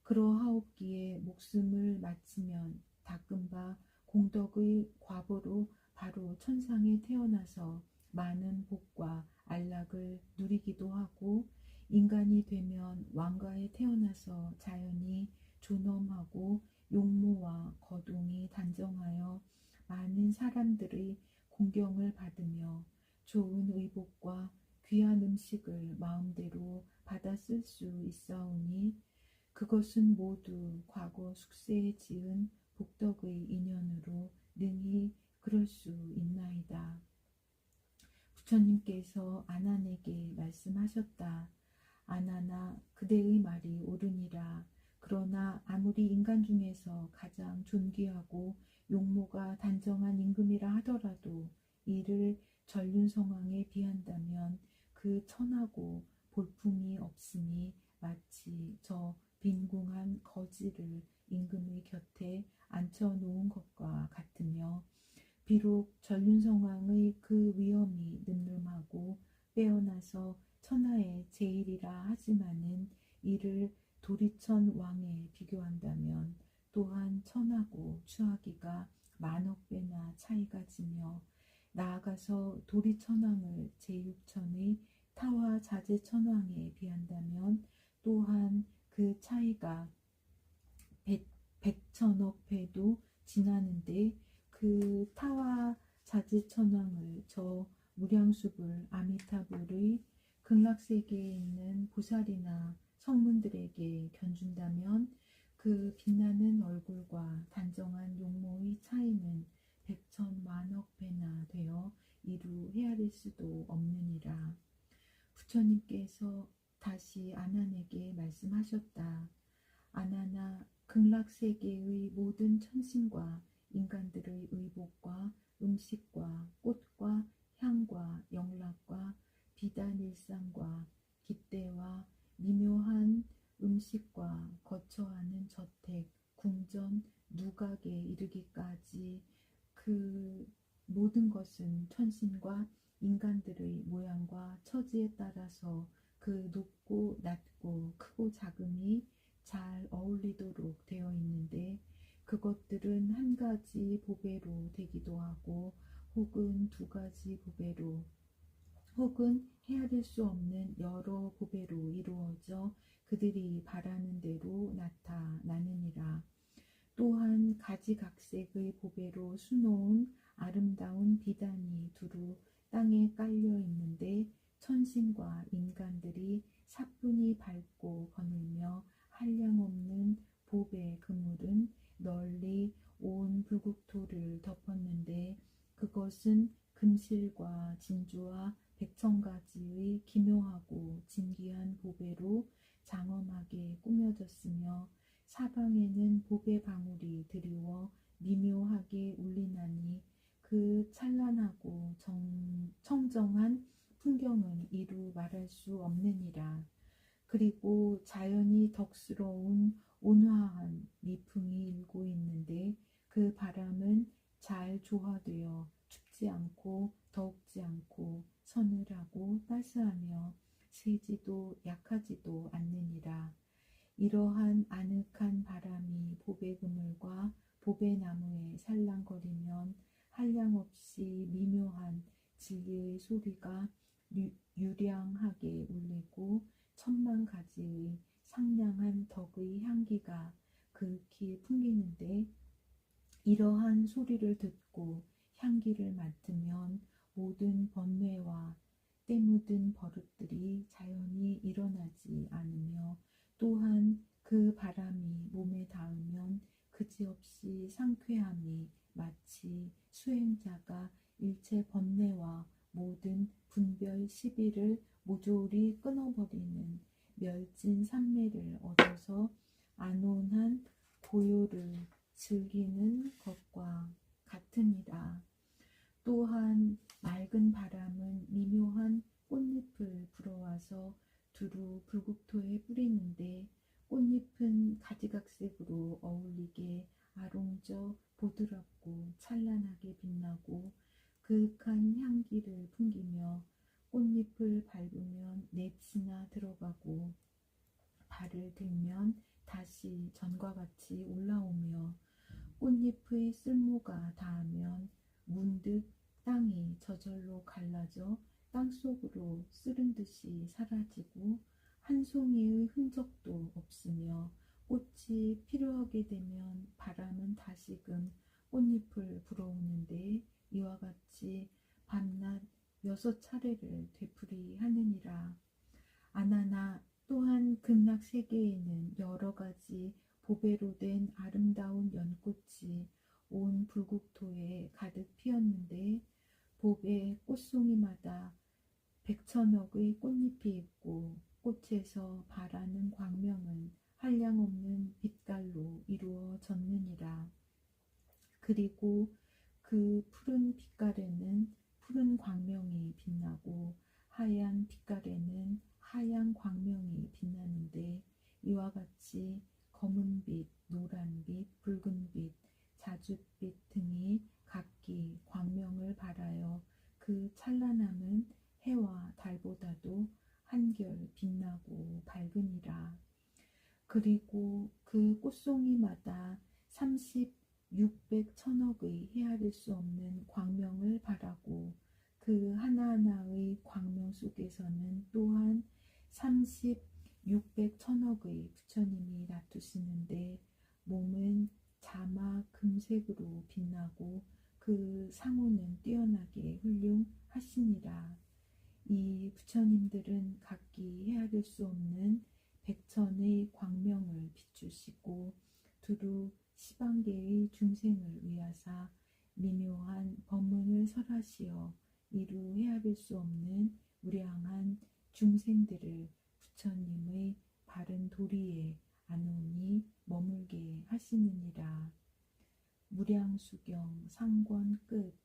그러하옵기에 목숨을 마치면 닦은 바 공덕의 과보로 바로 천상에 태어나서 많은 복과 안락을 누리기도 하고, 인간이 되면 왕가에 태어나서 자연히 존엄하고 용모와 거동이 단정하여 많은 사람들의 공경을 받으며 좋은 의복과 귀한 음식을 마음대로 받아 쓸 수 있사오니, 그것은 모두 과거 숙세에 지은 복덕의 인연으로 능히 그럴 수 있나이다. 부처님께서 아난에게 말씀하셨다. 아나나, 그대의 말이 옳으니라. 그러나 아무리 인간 중에서 가장 존귀하고 용모가 단정한 임금이라 하더라도 이를 전륜성왕에 비한다면 그 천하고 볼품이 없으니 마치 저 빈궁한 거지를 임금의 곁에 앉혀놓은 것과 같으며, 비록 전륜성왕의 그 위엄이 늠름하고 빼어나서 천하의 제일이라 하지만은 이를 도리천 왕에 비교한다면 또한 천하고 추하기가 만억 배나 차이가 지며, 나아가서 도리천왕을 제6천의 타화 자제천왕에 비한다면 또한 그 차이가 백천억 배도 지나는데, 그 타화 자제천왕을 저 무량수불 아미타불의 극락세계에 있는 보살이나 성문들에게 견준다면 그 빛나는 얼굴과 단정한 용모의 차이는 백천만억 배나 되어 이루 헤아릴 수도 없느니라. 부처님께서 다시 아난에게 말씀하셨다. 아나나, 극락세계의 모든 천신과 인간들의 의복과 음식과 꽃과 향과 영락과 비단일상과 깃대와 미묘한 음식과 거처하는 저택, 궁전, 누각에 이르기까지 그 모든 것은 천신과 인간들의 모양과 처지에 따라서 그 높고 낮고 크고 작음이 잘 어울리도록 되어 있는데, 그것들은 한 가지 보배로 되기도 하고 혹은 두 가지 보배로 혹은 헤아릴 수 없는 여러 보배로 이루어져 그들이 바라는 대로 나타나느니라. 또한 가지각색의 보배로 수놓은 아름다운 비단이 두루 땅에 깔려 있는데, 천신과 인간들이 사뿐히 밟고 거닐며 한량없는 보배 그물은 널리 온 불국토를 덮었는데, 그것은 금실과 진주와 백천가지의 기묘하고 진귀한 보배로 장엄하게 꾸며졌으며, 사방에는 보배 방울이 드리워 미묘하게 울리나니 그 찬란하고 청정한 풍경은 이루 말할 수 없느니라. 그리고 자연이 덕스러운 온화한 미풍이 일고 있는데, 그 바람은 잘 조화되어 춥지 않고 더욱지 않고 서늘하고 따스하며 세지도 약하지도 않느니라. 이러한 아늑한 바람이 보배그물과 보배나무에 살랑거리면 한량없이 미묘한 진리의 소리가 유량하게 울리고 천만 가지의 상냥한 덕의 향기가 극히 풍기는데, 이러한 소리를 듣고 향기를 맡으면 모든 번뇌와 때 묻은 버릇들이 자연히 일어나지 않으며, 또한 그 바람이 몸에 닿으면 그 여지없이 상쾌함이 마치 수행자가 일체 번뇌와 모든 분별 시비를 모조리 끊어버리는 멸진 산매를 얻어서 안온한 고요를 즐기는 것과 같으니라. 또한 맑은 바람은 미묘한 꽃잎을 불어와서 두루 불국토에 뿌리는데 꽃잎은 가지각색으로 어울리게 아롱져 보드랍고 찬란하게 빛나고 그윽한 향기를 풍기며 꽃잎을 밟으면 넷이나 들어가고 발을 들면 다시 전과 같이 올라오며 꽃잎의 쓸모가 닿으면 문득 땅이 저절로 갈라져 땅속으로 쓰른 듯이 사라지고 한 송이의 흔적도 없으며 꽃이 필요하게 되면 바람은 다시금 꽃잎을 불어오는데 이와 같이 밤낮 6차례를 되풀이하느니라. 아나나 또한 극락세계에는 여러 가지 보배로 된 아름다운 연꽃이 온 불국토에 가득 피었는데 보배 꽃송이마다 100,000억의 꽃잎이 있고 꽃에서 발하는 광명은 한량없는 빛깔로 이루어졌느니라. 그리고 그 푸른 빛깔에는 푸른 광명이 빛나고 하얀 빛깔에는 하얀 광명이 빛나는데 이와 같이 검은빛, 노란빛, 붉은빛, 자줏빛 등이 각기 광명을 발하여 그 찬란함은 해와 달보다도 한결 빛나고 밝으니라. 그리고 그 꽃송이마다 600,000억의 헤아릴 수 없는 광명을 발하고 그 하나하나의 광명 속에서는 또한 600,000억의 부처님이 나투시는데 몸은 자막 금색으로 빛나고 그 상호는 뛰어나게 훌륭하시니라. 이 부처님들은 각기 헤아릴 수 없는 백천의 광명을 비추시고 두루 시방계의 중생을 위하사 미묘한 법문을 설하시어 이루 헤아릴 수 없는 무량한 중생들을 부처님의 바른 도리에 안온히 머물게 하시느니라. 무량수경 상권 끝.